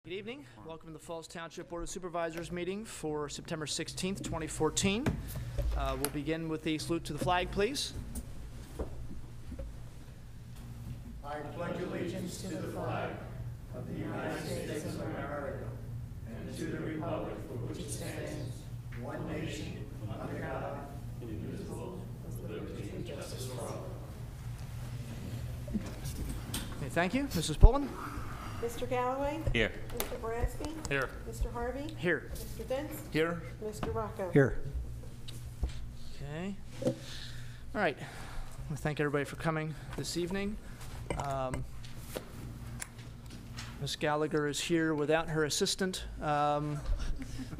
Good evening. Welcome to the Falls Township Board of Supervisors meeting for September 16th, 2014. We'll begin with the salute to the flag, please. I pledge allegiance to the flag of the United States of America and to the republic for which it stands, one nation, under God, indivisible, with liberty and justice for all. Okay, thank you. Mrs. Pullen? Mr. Galloway? Here. Mr. Boraski? Here. Mr. Harvey? Here. Mr. Dents? Here. Mr. Rocco? Here. Okay. All right. I want to thank everybody for coming this evening. Ms. Gallagher is here without her assistant,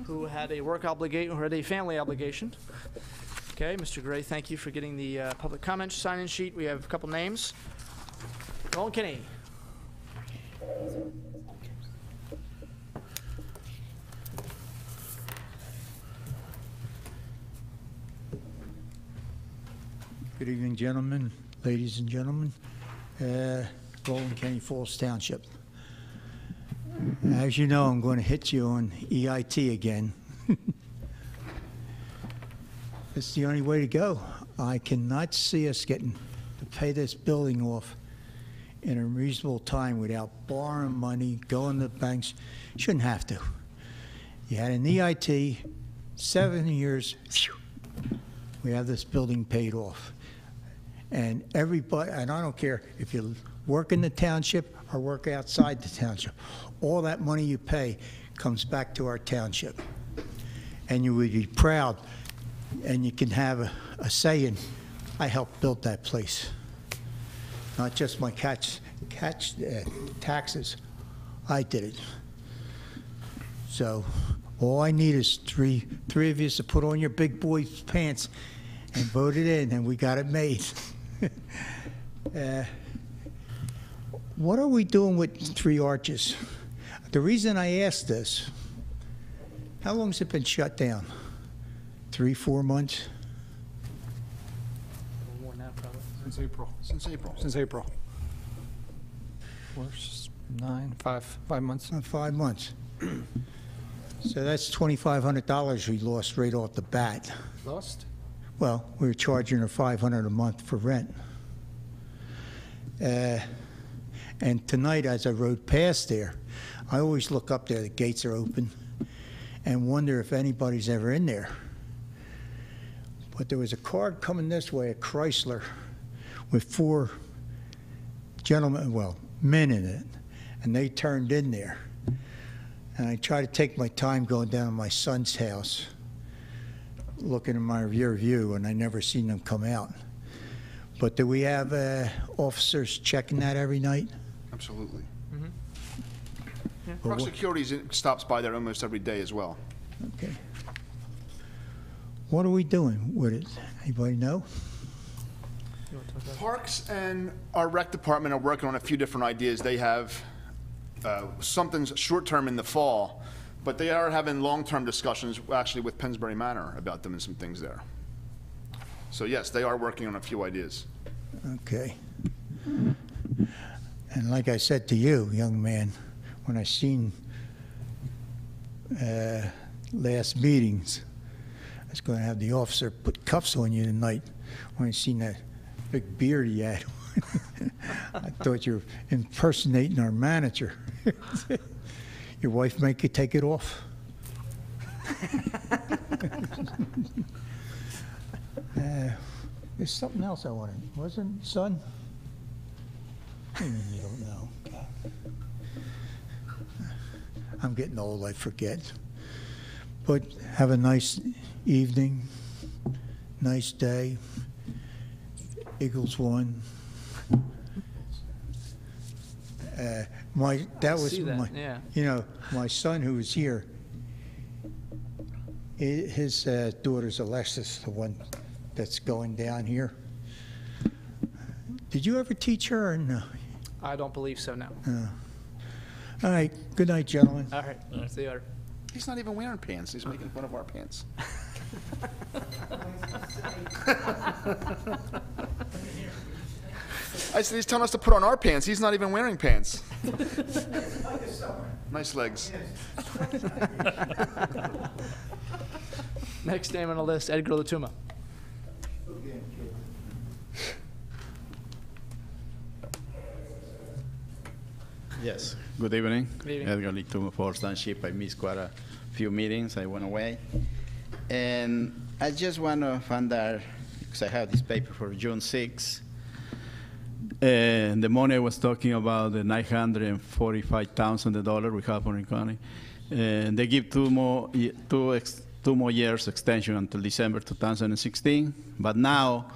who had a work obligation, or had a family obligation. Okay, Mr. Gray, thank you for getting the public comment sign-in sheet. We have a couple names. Roland Kinney. Good evening, gentlemen, ladies and gentlemen. Roland County, Falls Township. As you know, I'm going to hit you on EIT again. It's the only way to go. I cannot see us getting to pay this building off in a reasonable time without borrowing money, going to banks. Shouldn't have to. You had an EIT, 7 years, we have this building paid off. And everybody, and I don't care if you work in the township or work outside the township, all that money you pay comes back to our township. And you would be proud, and you can have a say in, I helped build that place. Not just my taxes, I did it. So all I need is three of you to put on your big boy pants and vote it in, and we got it made. What are we doing with 3 arches? The reason I asked this, how long has it been shut down? 3, 4 months? More than that, probably. Since April. Since April. 4, 9, 5 months. 5 months. So that's $2,500 we lost right off the bat. Lost? Well, we were charging her $500 a month for rent. And tonight, as I rode past there, I always look up there, the gates are open, and wonder if anybody's ever in there. But there was a car coming this way, a Chrysler, with 4 gentlemen, well, men in it, and they turned in there. And I tried to take my time going down to my son's house, looking in my rear view, and I never seen them come out. But do we have officers checking that every night? Absolutely. Mm-hmm. Yeah. Park Security stops by there almost every day as well. Okay. What are we doing with it? Anybody know? You want to talk about Parks and our rec department are working on a few different ideas. They have something's short-term in the fall, but they are having long-term discussions actually with Pennsbury Manor about doing some things there. So yes, they are working on a few ideas. Okay. And like I said to you, young man, when I seen last meetings, I was going to have the officer put cuffs on you tonight when I seen that big beard he had. I thought you were impersonating our manager. Your wife make you take it off? There's something else I wanted. Wasn't, son? What do you mean you don't know? I'm getting old, I forget. But have a nice evening, nice day. Eagles won. yeah. You know, my son who was here, his daughter's Alexis, the one that's going down here. Did you ever teach her or no? I don't believe so, no. All right, good night, gentlemen. All right, see you later. He's not even wearing pants. He's making fun of our pants. I said he's telling us to put on our pants. He's not even wearing pants. Nice legs. Next name on the list, Edgar Latuma. Yes, good evening. Good evening. Edgar Latuma, Township. I missed quite a few meetings. I went away. And I just want to find out, because I have this paper for June 6. The money I was talking about, the $945,000 we have for County. And they give two more years extension until December 2016. But now,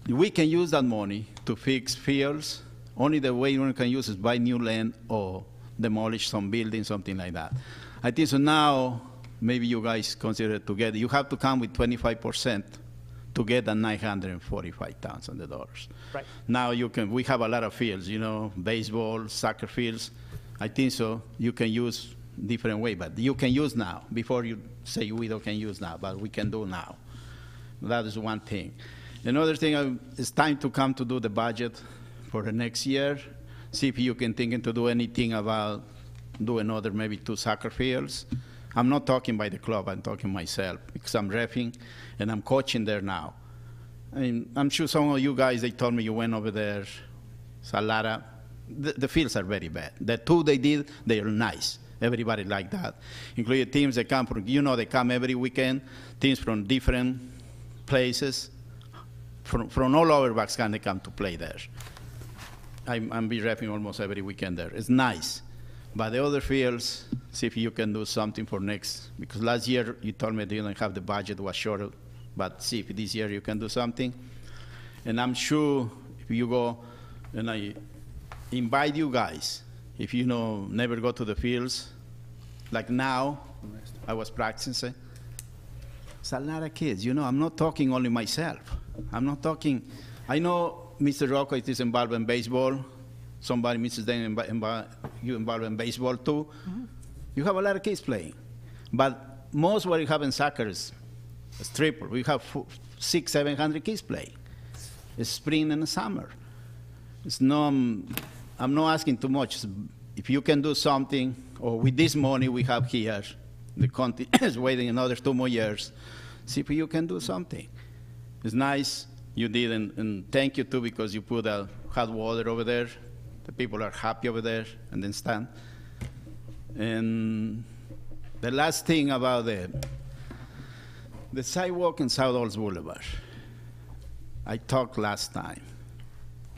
we can use that money to fix fields. Only the way one can use is buy new land or demolish some building, something like that. I think so now, maybe you guys consider it together. You have to come with 25% to get the $945,000. Right. Now we have a lot of fields, baseball, soccer fields. I think so you can use different way, but you can use now. Before you say we don't can use now, but we can do now. That is one thing. Another thing, it's time to come to do the budget for the next year. See if you can think to do anything about do another maybe 2 soccer fields. I'm not talking by the club, I'm talking myself, because I'm reffing and I'm coaching there now. I mean, I'm sure some of you guys, they told me you went over there. It's a lot of, the fields are very bad. The 2 they did, they are nice. Everybody like that. Including teams that come from, they come every weekend, teams from different places, from all over Buckskin, they come to play there. I'm be reffing almost every weekend there. It's nice. But the other fields, see if you can do something for next, because last year you told me they didn't have the budget, was short, but see if this year you can do something. And I'm sure if you go, and I invite you guys, if you never go to the fields, like now, I was practicing, it's a lot of kids, I'm not talking only myself. I'm not talking, I know Mr. Rocco is involved in baseball. Somebody, Mrs. Dane, you involved in baseball too. Mm-hmm. You have a lot of kids playing. But most what you have in soccer is triple. We have 600-700 kids playing. It's spring and summer. It's no, I'm not asking too much. If you can do something, or with this money we have here, the county is waiting another 2 more years, see if you can do something. It's nice. You did, and thank you too, because you put hot water over there. The people are happy over there and then stand. And the last thing about the sidewalk in South Olds Boulevard. I talked last time.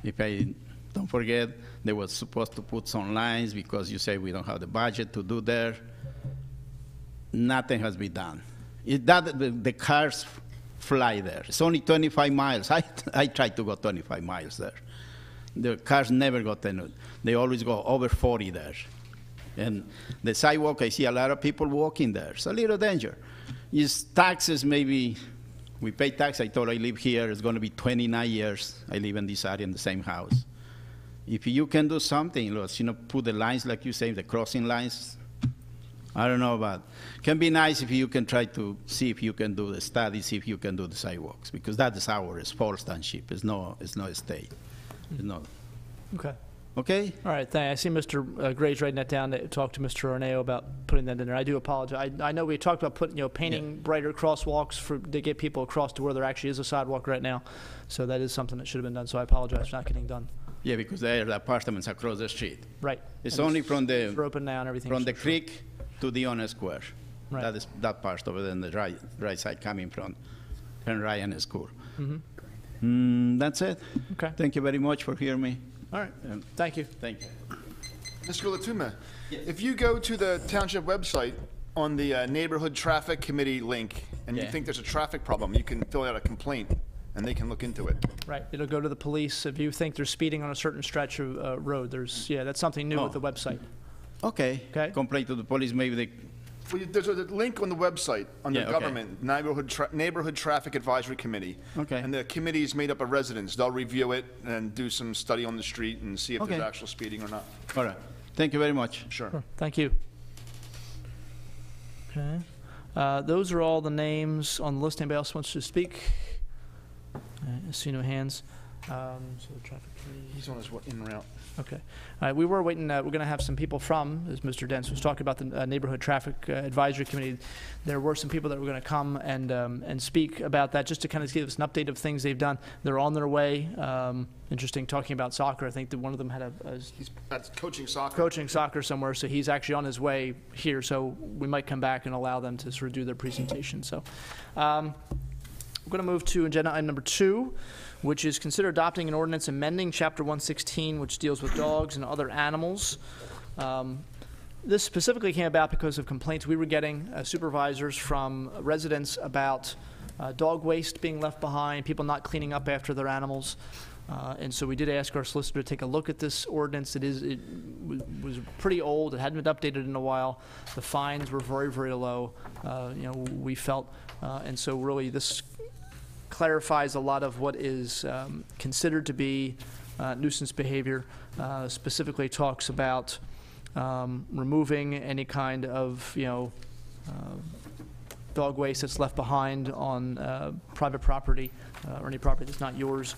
If I don't forget, they were supposed to put some lines because you say we don't have the budget to do there. Nothing has been done. The cars fly there. It's only 25 miles. I tried to go 25 miles there. The cars never got there. They always go over 40 there. And the sidewalk, I see a lot of people walking there. It's a little danger. It's taxes, maybe, we pay tax. I told I live here. It's going to be 29 years. I live in this area in the same house. If you can do something, put the lines, like you say, the crossing lines, I don't know, but it can be nice if you can try to see if you can do the study, see if you can do the sidewalks, because that is ours, Falls Township. It's no state. It's not. Okay. Okay? All right, thanks. I see Mr. Gray's writing that down to talk to Mr. Orneo about putting that in there. I do apologize. I know we talked about putting, painting brighter crosswalks to get people across to where there actually is a sidewalk right now. So that is something that should have been done, so I apologize for not getting done. Yeah, because there are the apartments across the street. Right. It's And only from the they're open now and everything. from the creek to the Honor Square. Right. That is that part over there on the right side coming from Ryan School. Mm-hmm. That's it. Okay. Thank you very much for hearing me. All right. Thank you. Thank you. Mr. Latuma, if you go to the township website on the Neighborhood Traffic Committee link, and you Yeah. think there's a traffic problem, you can fill out a complaint, and they can look into it. Right. It'll go to the police if you think they're speeding on a certain stretch of road. That's something new with the website. Okay. Okay. Complain to the police, maybe they. Well, there's a link on the website, under Yeah, okay. government, Neighborhood Traffic Advisory Committee. Okay. And the committee is made up of residents. They'll review it and do some study on the street and see if there's Okay. actual speeding or not. All right. Thank you very much. Sure. Sure. Thank you. Okay. Those are all the names on the list. Anybody else wants to speak? I see no hands. So the traffic committee. He's on his in route. Okay. All right, we were waiting, we're going to have some people from, as Mr. Dents was talking about, the Neighborhood Traffic Advisory Committee. There were some people that were going to come and speak about that, just to kind of give us an update of things they've done. They're on their way. Interesting, talking about soccer. I think that one of them had That's coaching soccer. coaching soccer somewhere, so he's actually on his way here. So we might come back and allow them to sort of do their presentation. So we're going to move to agenda item number 2, which is consider adopting an ordinance amending Chapter 116, which deals with dogs and other animals. This specifically came about because of complaints we were getting, supervisors from residents about dog waste being left behind, people not cleaning up after their animals. And so we did ask our solicitor to take a look at this ordinance. It was pretty old. It hadn't been updated in a while. The fines were very, very low, we felt. And so really this clarifies a lot of what is considered to be nuisance behavior. Specifically talks about removing any kind of, dog waste that's left behind on private property or any property that's not yours.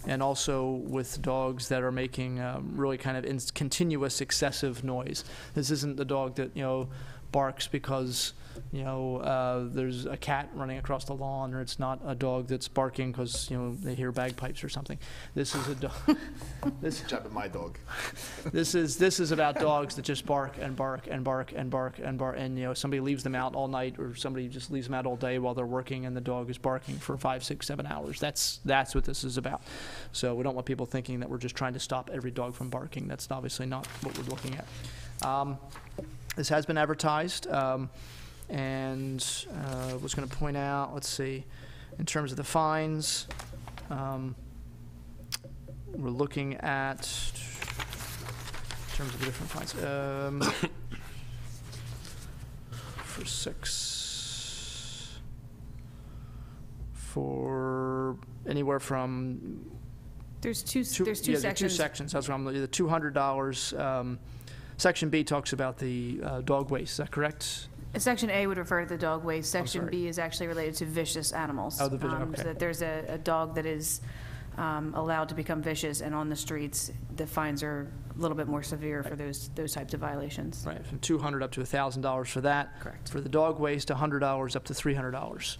And also with dogs that are making really kind of continuous excessive noise. This isn't the dog that, barks because, there's a cat running across the lawn, or it's not a dog that's barking because, they hear bagpipes or something. This is a dog. Jab at my dog. This is about dogs that just bark and bark and bark and bark and bark, and somebody leaves them out all night, or somebody just leaves them out all day while they're working, and the dog is barking for 5, 6, 7 hours. That's what this is about. So we don't want people thinking that we're just trying to stop every dog from barking. That's obviously not what we're looking at. This has been advertised, and was going to point out, let's see, in terms of the fines, we're looking at, in terms of the different fines, for 6, for anywhere from There's two sections. There's 2 sections. That's what I'm looking at. The $200. Section B talks about the dog waste. Is that correct? Section A would refer to the dog waste. Section sorry. B is actually related to vicious animals. Oh, the vicious, okay. So that there's a dog that is allowed to become vicious, and on the streets, the fines are a little bit more severe for those types of violations. Right, from $200 up to $1,000 for that. Correct. For the dog waste, $100 up to $300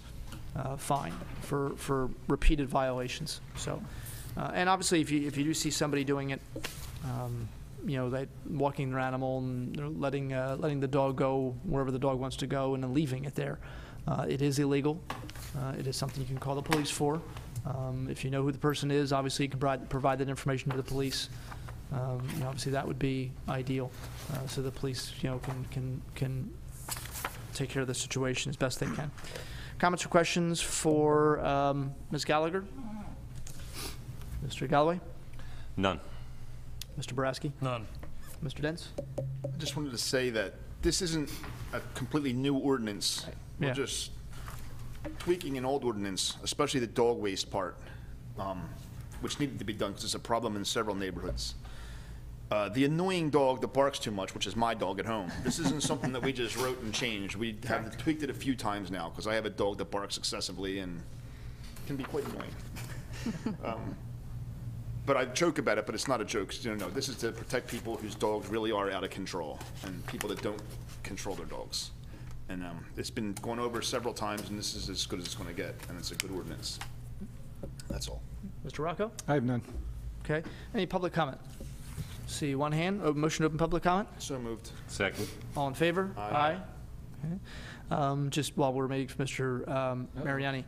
fine for repeated violations. So, and obviously, if you do see somebody doing it, that walking their animal and they're letting the dog go wherever the dog wants to go and then leaving it there, it is illegal. It is something you can call the police for. If you know who the person is, obviously you can provide that information to the police. Obviously that would be ideal, so the police can take care of the situation as best they can. Comments or questions for Ms. Gallagher? Mr. Galloway? None. Mr. Boraski? None. Mr. Dents? I just wanted to say that this isn't a completely new ordinance. We're Yeah. just tweaking an old ordinance, especially the dog waste part, which needed to be done because it's a problem in several neighborhoods. The annoying dog that barks too much, which is my dog at home, this isn't something that we just wrote and changed. We have tweaked it a few times now because I have a dog that barks excessively and can be quite annoying. But I joke about it, but it's not a joke. This is to protect people whose dogs really are out of control and people that don't control their dogs. And it's been gone over several times, and this is as good as it's going to get, and it's a good ordinance. That's all. Mr. Rocco? I have none. Okay. Any public comment? See one hand. Motion to open public comment. So moved. Second. All in favor? Aye. Okay. Just while we're waiting for Mr. Mariani.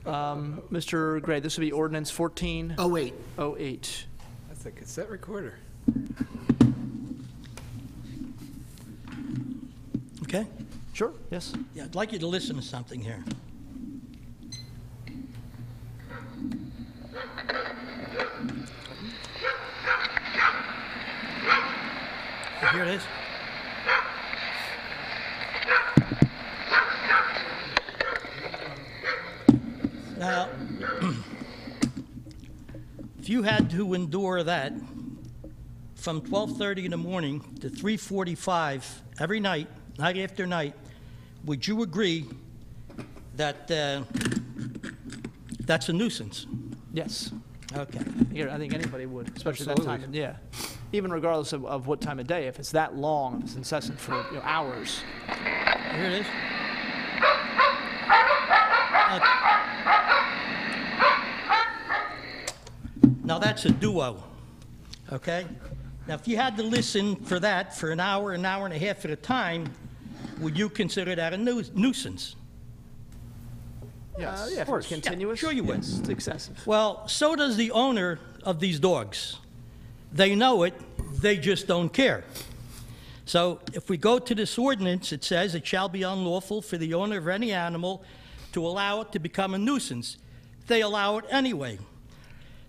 Mr. Gray, this would be ordinance 1408. That's a cassette recorder. Okay? Sure, yes. Yeah, I'd like you to listen to something here. Here it is. Now, if you had to endure that from 12:30 in the morning to 3:45 every night, night after night, would you agree that that's a nuisance? Yes. Okay. Yeah, I think anybody would, especially that time. Yeah, even regardless of what time of day. If it's that long, if it's incessant for hours. Here it is. Now that's a duo, okay? Now if you had to listen for that for an hour and a half at a time, would you consider that a nuisance? Yes, yeah, of course. Continuous. Sure you would. Yes, it's excessive. Well, so does the owner of these dogs. They know it, they just don't care. So if we go to this ordinance, it says it shall be unlawful for the owner of any animal to allow it to become a nuisance. They allow it anyway.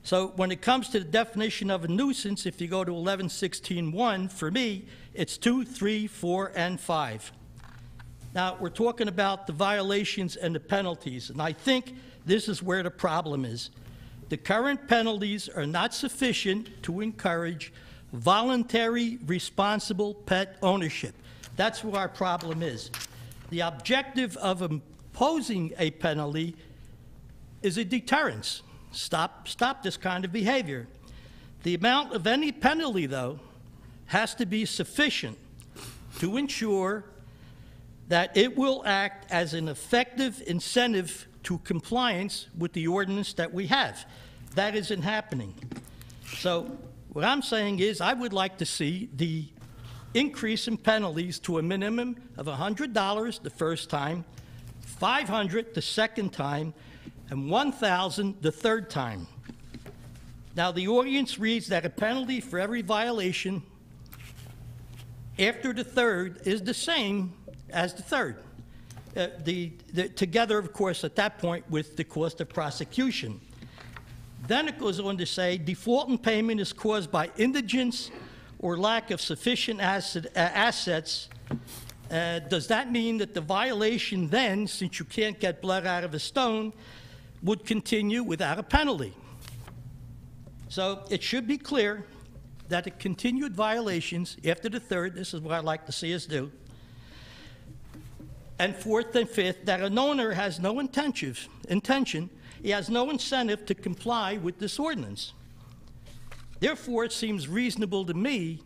So when it comes to the definition of a nuisance, if you go to 1116.1, for me, it's 2, 3, 4, and 5. Now, we're talking about the violations and the penalties, and I think this is where the problem is. The current penalties are not sufficient to encourage voluntary, responsible pet ownership. That's where our problem is. The objective of imposing a penalty is a deterrence. Stop this kind of behavior. The amount of any penalty, though, has to be sufficient to ensure that it will act as an effective incentive to compliance with the ordinance that we have. That isn't happening. So what I'm saying is I would like to see the increase in penalties to a minimum of $100 the first time, $500 the second time, and $1,000 the third time. Now, the ordinance reads that a penalty for every violation after the third is the same as the third. Together, of course, at that point with the cost of prosecution. Then it goes on to say, default in payment is caused by indigence or lack of sufficient assets. Does that mean that the violation then, since you can't get blood out of a stone, would continue without a penalty? So it should be clear that the continued violations after the third, this is what I'd like to see us do, and fourth and fifth, that an owner has no intention, he has no incentive to comply with this ordinance. Therefore, it seems reasonable to me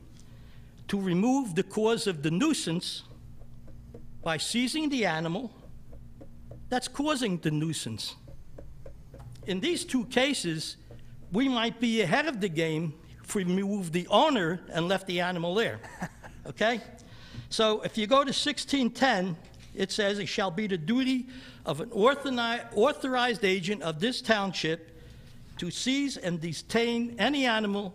to remove the cause of the nuisance by seizing the animal that's causing the nuisance. In these two cases, we might be ahead of the game if we remove the owner and left the animal there, okay? So if you go to 1610, it says it shall be the duty of an authorized agent of this township to seize and detain any animal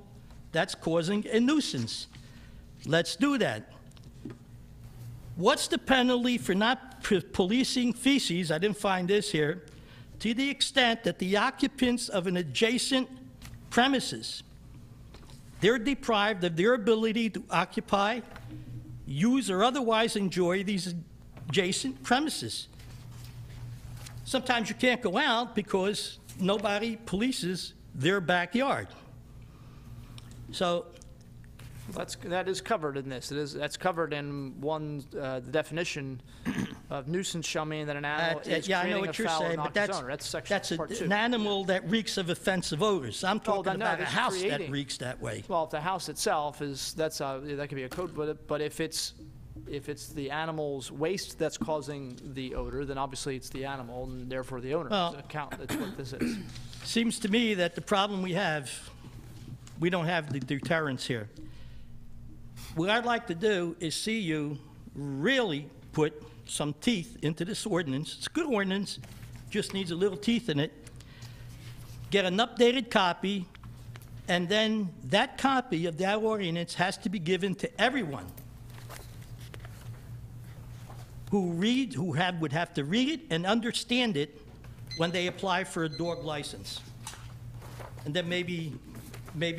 that's causing a nuisance. Let's do that. What's the penalty for not policing feces? I didn't find this here. To the extent that the occupants of an adjacent premises, they're deprived of their ability to occupy, use, or otherwise enjoy these adjacent premises. Sometimes you can't go out because nobody polices their backyard. So that is covered in this. That's covered in the definition of nuisance shall mean that an animal is yeah, I know creating a what you're foul or saying, knocks but its owner. That's section that's part 2. an animal that reeks of offensive odors. I'm talking no, about a that's house that creating. reeks that way. Well, if the house itself is, that could be a code, but if it's the animal's waste that's causing the odor, then obviously it's the animal and therefore the owner's account. That's what this is. Seems to me that the problem we don't have the deterrence here. What I'd like to do is see you really put some teeth into this ordinance. It's a good ordinance, just needs a little teeth in it. Get an updated copy, and then that copy of that ordinance has to be given to everyone who would have to read it and understand it when they apply for a dog license. And then maybe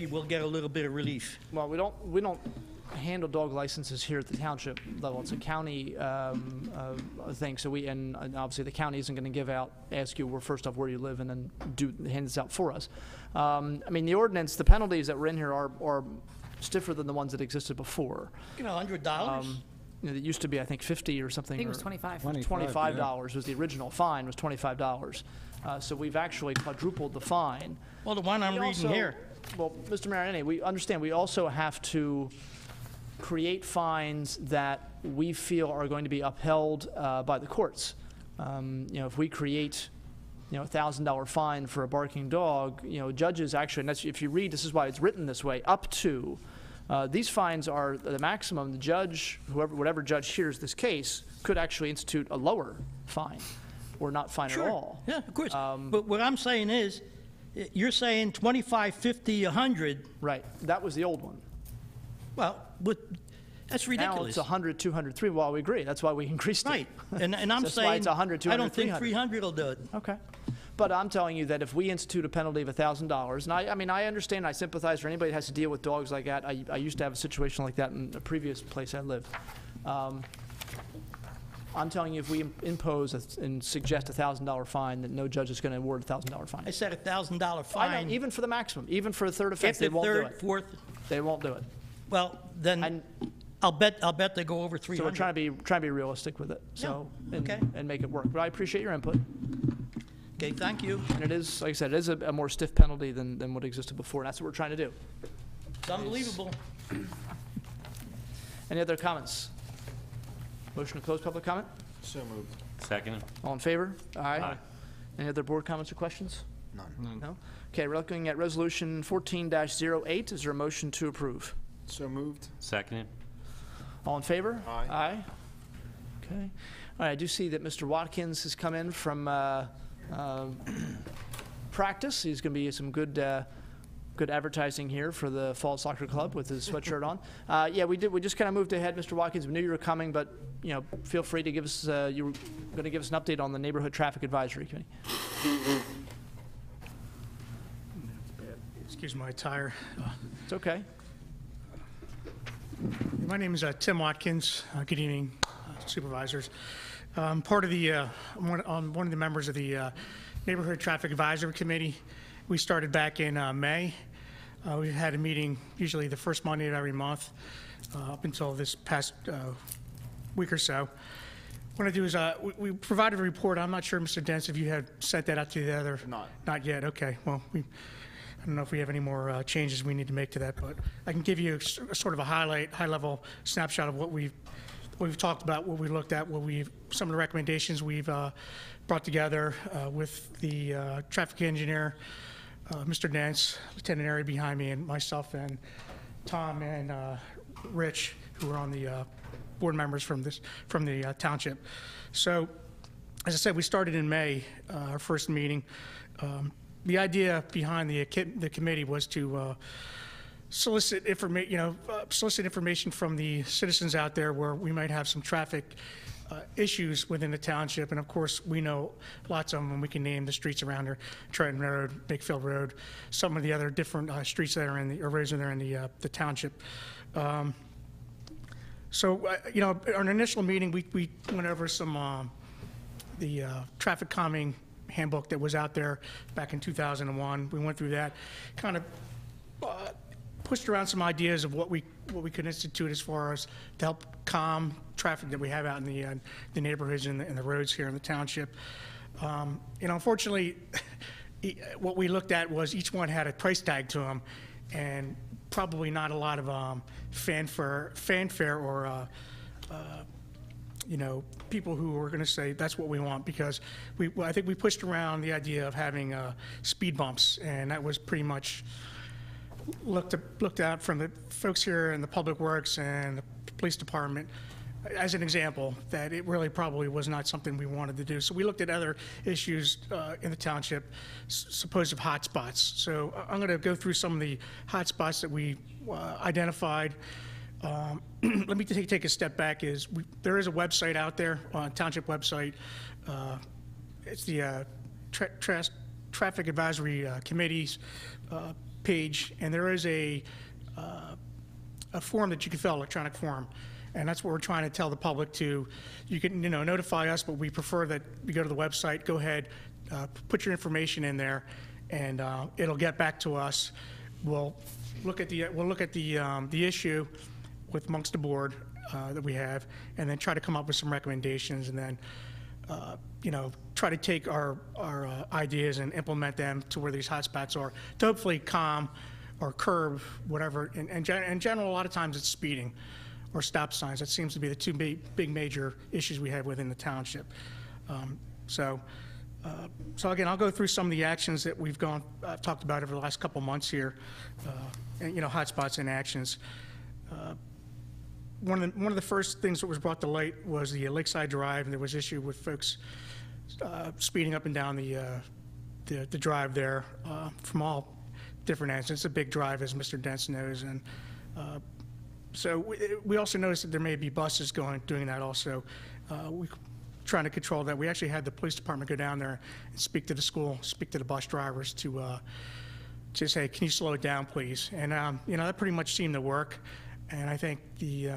we'll get a little bit of relief. Well, we don't handle dog licenses here at the township level. It's a county thing. So and obviously the county isn't going to ask you first off where you live and then hand this out for us. I mean, the ordinance, the penalties that were in here are stiffer than the ones that existed before. $100. It used to be, I think, 50 or something. I think it was 25. $25 was the original fine, was $25. So we've actually quadrupled the fine. Well, the one I'm We reading also- here, Well, Mr. Mariani, we understand we also have to create fines that we feel are going to be upheld by the courts. If we create, a $1,000 fine for a barking dog, judges actually, and that's, if you read, this is why it's written this way, up to, these fines are the maximum. The judge, whatever judge hears this case, could actually institute a lower fine or not fine at all. yeah, of course. But what I'm saying is, you're saying 25, 50, 100, Right, that was the old one. well, that's Now ridiculous. it's 100, 200, 300. Well, we agree. That's why we increased it. Right, and I'm That's why saying, it's 100, 200, I don't think 300. 300 will do it. Okay. But I'm telling you that if we institute a penalty of $1,000, and I mean, I understand, I sympathize for anybody that has to deal with dogs like that. I used to have a situation like that in a previous place I lived. I'm telling you, if we impose and suggest a $1,000 fine, that no judge is going to award a $1,000 fine. I said $1,000 I know, fine. even for the maximum, even for a third offense, If they the won't do third, it. fourth, They won't do it. well, then And I'll bet they go over so 300. we're trying to be realistic with it. So okay. and make it work. But I appreciate your input. Okay, thank you. And it is, like I said, it is a more stiff penalty than what existed before. And that's what we're trying to do. It's unbelievable. Any other comments? Motion to close public comment? So moved. Second. All in favor? Aye. Any other board comments or questions? None. No? Okay, we're looking at resolution 14-08. Is there a motion to approve? So moved. Second. All in favor? Aye. Aye. Okay. All right, I do see that Mr. Watkins has come in from practice. He's going to be some good advertising here for the Fall Soccer Club with his sweatshirt on. Yeah, we just kind of moved ahead, Mr. Watkins. We knew you were coming, but feel free to give us. You were going to give us an update on the Neighborhood Traffic Advisory Committee. Excuse my attire. It's okay. My name is Tim Watkins. Good evening, supervisors. Part of the one of the members of the Neighborhood Traffic Advisory Committee. We started back in May. We had a meeting usually the first Monday of every month up until this past week or so. What I do is we provided a report. I'm not sure, Mr. Dents, if you had sent that out to the other. Not yet. Okay. Well, I don't know if we have any more changes we need to make to that, but I can give you a sort of a high-level snapshot of what we've talked about, what we looked at, some of the recommendations we've brought together with the traffic engineer, Mr. Dents, Lieutenant Airy behind me, and myself and Tom and Rich, who are on the board members from the township. So, as I said, we started in May, our first meeting. The idea behind the committee was to solicit information from the citizens out there where we might have some traffic issues within the township. And of course, we know lots of them, and we can name the streets around there: Trenton Road, Bakefield Road, some of the other different streets that are or roads that are in the township. So, on an initial meeting, we went over some the traffic calming handbook that was out there back in 2001. We went through that, kind of pushed around some ideas of what we could institute as far as to help calm traffic that we have out in the neighborhoods and the roads here in the township. Unfortunately, what we looked at was each one had a price tag to them, and probably not a lot of fanfare or people who were going to say that's what we want, because I think we pushed around the idea of having speed bumps, and that was pretty much looked at from the folks here in the Public Works and the Police Department as an example that it really probably was not something we wanted to do. So we looked at other issues in the township, supposed hotspots. So I'm going to go through some of the hotspots that we identified. Let me take a step back. There is a website out there, township website. It's the Traffic Advisory Committee's page, and there is a form that you can fill, electronic form, and that's what we're trying to tell the public to. You can notify us, but we prefer that you go to the website. Go ahead, put your information in there, and it'll get back to us. We'll look at the issue with amongst the board that we have, and then try to come up with some recommendations, and then try to take our ideas and implement them to where these hotspots are, to hopefully calm or curb whatever. In general, a lot of times it's speeding or stop signs. That seems to be the two big major issues we have within the township. So again, I'll go through some of the actions that we've talked about over the last couple months here, and hotspots and actions. One of the first things that was brought to light was the Lakeside Drive, and there was issue with folks speeding up and down the drive there from all different ends. It's a big drive, as Mr. Dents knows, and so we also noticed that there may be buses doing that also. We're trying to control that. We actually had the police department go down there and speak to the school, speak to the bus drivers to say, can you slow it down, please? And that pretty much seemed to work. And I think the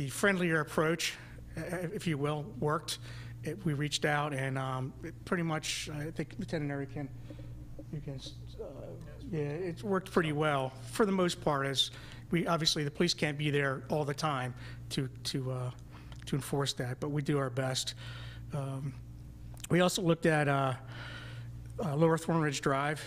friendlier approach, if you will, worked. We reached out, and it pretty much, I think Lieutenant Eric it worked pretty well for the most part. As obviously the police can't be there all the time to enforce that, but we do our best. We also looked at Lower Thornridge Drive,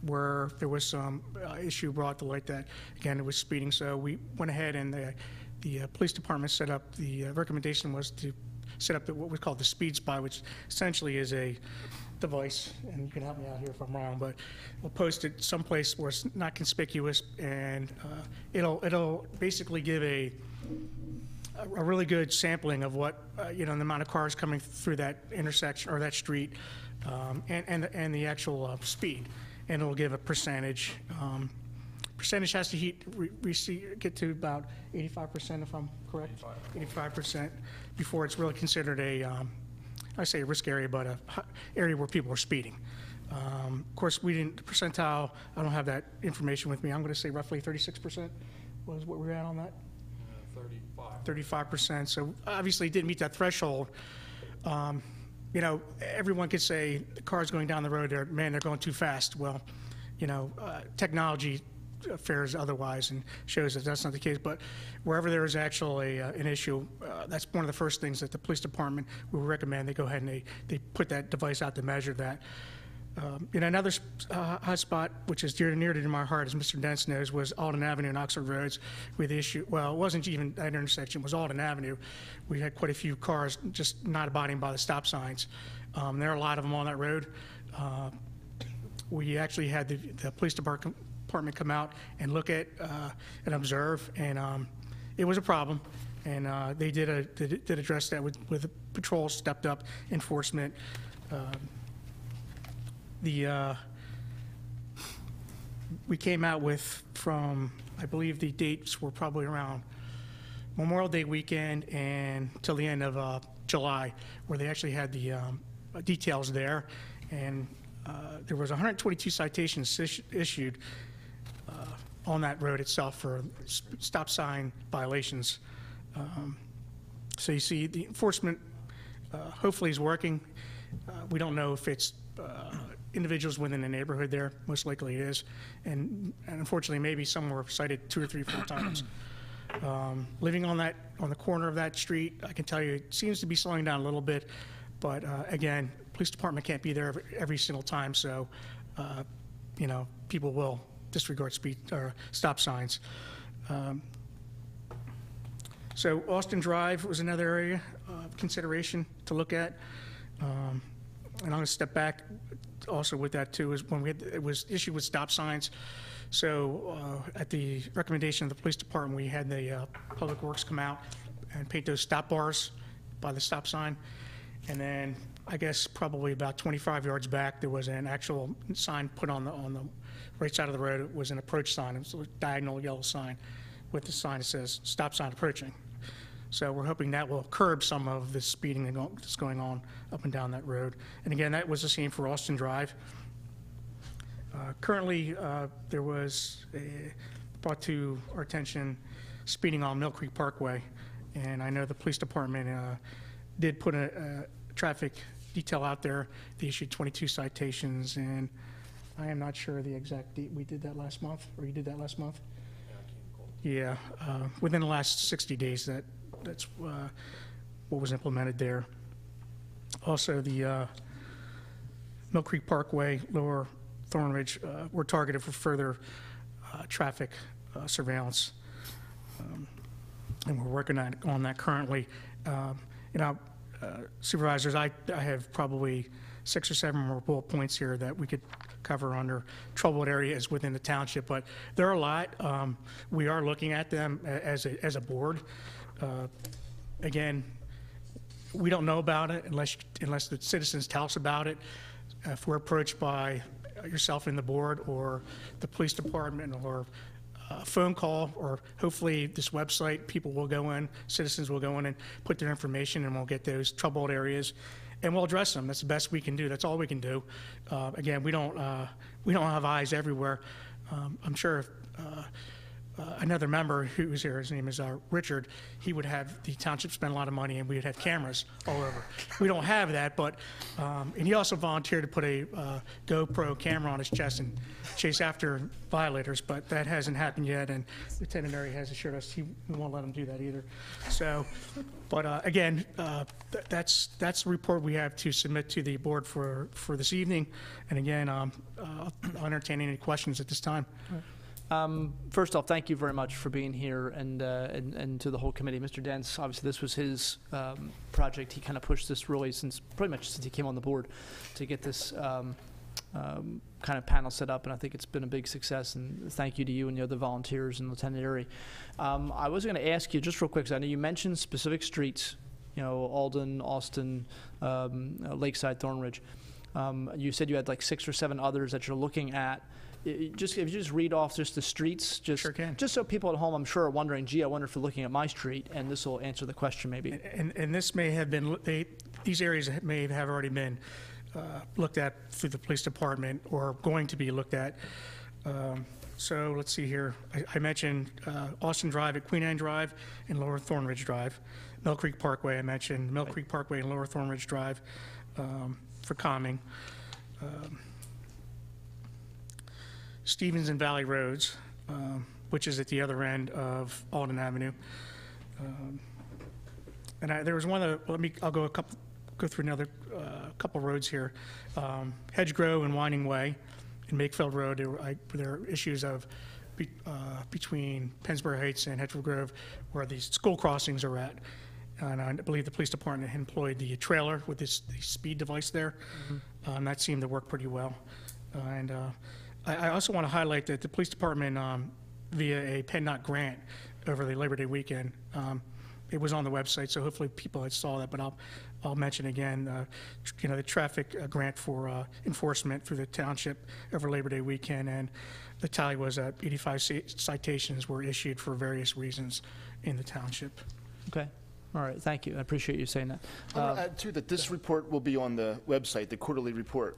where there was some issue brought to light that, again, it was speeding. So we went ahead, and the police department set up, the recommendation was to set up what we call the speed spy, which essentially is a device, and you can help me out here if I'm wrong, but we'll post it someplace where it's not conspicuous, and it'll basically give a really good sampling of what, the amount of cars coming through that intersection or that street, and the actual speed. And it'll give a percentage. Percentage has to get to about 85%, if I'm correct. 85% before it's really considered I say a risk area, but a area where people are speeding. Of course, we didn't percentile. I don't have that information with me. I'm going to say roughly 36% was what we were at on that. 35%. So obviously, it didn't meet that threshold. Everyone could say the car's going down the road there, man, they're going too fast. Well, technology fares otherwise and shows that that's not the case. But wherever there is actually an issue, that's one of the first things that the police department would recommend. They go ahead and they put that device out to measure that. Another hot spot, which is near to my heart, as Mr. Dents knows, was Alden Avenue and Oxford Roads with the issue. Well, it wasn't even that intersection, it was Alden Avenue. We had quite a few cars just not abiding by the stop signs. There are a lot of them on that road. We actually had the police department come out and look at and observe, and it was a problem. And they did address that with the patrol stepped up enforcement. We came out from, I believe the dates were probably around Memorial Day weekend and till the end of July, where they actually had the details there. And there was 122 citations issued on that road itself for stop sign violations. So you see the enforcement hopefully is working. We don't know if it's individuals within the neighborhood there. Most likely it is. And unfortunately, maybe some were cited 2 or 3 or 4 times. Living on the corner of that street, I can tell you it seems to be slowing down a little bit. But again, police department can't be there every single time. So, people will disregard speed or stop signs. So Austin Drive was another area of consideration to look at. And I'm going to step back also with that too, is when it was issued with stop signs. So at the recommendation of the police department, we had the Public Works come out and paint those stop bars by the stop sign. And then I guess probably about 25 yards back, there was an actual sign put on the right side of the road. It was an approach sign. It was a diagonal yellow sign with the sign that says stop sign approaching. So we're hoping that will curb some of the speeding that's going on up and down that road. And again, that was the same for Austin Drive. Currently, there was brought to our attention speeding on Mill Creek Parkway. And I know the police department did put a traffic detail out there. They issued 22 citations, and I am not sure the exact date. We did that last month, or you did that last month? Yeah, within the last 60 days, that's what was implemented there. Also, the Mill Creek Parkway, Lower Thornridge, were targeted for further traffic surveillance. And we're working on that currently. Supervisors, I have probably 6 or 7 more bullet points here that we could cover under troubled areas within the township, but there are a lot. We are looking at them as a board. Again, we don't know about it unless the citizens tell us about it. If we're approached by yourself in the board or the police department or a phone call, or hopefully this website, people will go in, citizens will go in and put their information, and we'll get those troubled areas, and we'll address them. That's the best we can do. That's all we can do. Again, we don't have eyes everywhere. I'm sure if, another member who's here, his name is Richard, he would have the township spend a lot of money and we would have cameras all over. We don't have that, but, and he also volunteered to put a GoPro camera on his chest and chase after violators, but that hasn't happened yet, and Lieutenant Murray has assured us he won't let him do that either. So, but again, that's the report we have to submit to the board for this evening, and again, I'll entertain any questions at this time. First off, thank you very much for being here, and to the whole committee. Mr. Dents, obviously this was his project. He kind of pushed this really pretty much since he came on the board to get this kind of panel set up, and I think it's been a big success, and thank you to you and the other volunteers and Lieutenant Erie. I was going to ask you just real quick, because I know you mentioned specific streets, Alden, Austin, Lakeside, Thornridge. You said you had like 6 or 7 others that you're looking at. If you just read off just the streets, Sure can. Just so people at home, I'm sure, are wondering, gee, I wonder if they're looking at my street, and this will answer the question maybe. And this may have been, these areas may have already been looked at through the police department or going to be looked at. So let's see here. I mentioned Austin Drive at Queen Anne Drive and Lower Thornridge Drive. Mill Creek Parkway, I mentioned Mill Creek Parkway and Lower Thornridge Drive for calming. Stevens and Valley Roads, which is at the other end of Alden Avenue. And there was one that, I'll go through another couple roads here. Hedgegrove and Winding Way and Makefield Road, there are issues of between Pennsbury Heights and Hedgegrove Grove where these school crossings are at. And I believe the police department employed the trailer with the speed device there. Mm-hmm. That seemed to work pretty well. And I also want to highlight that the police department, via a PennDOT grant over the Labor Day weekend, it was on the website, so hopefully people had saw that, but I'll mention again, the traffic grant for enforcement through the township over Labor Day weekend, and the tally was that 85 citations were issued for various reasons in the township. Okay. All right. Thank you. I appreciate you saying that. I want to add, too, that this report will be on the website, the quarterly report,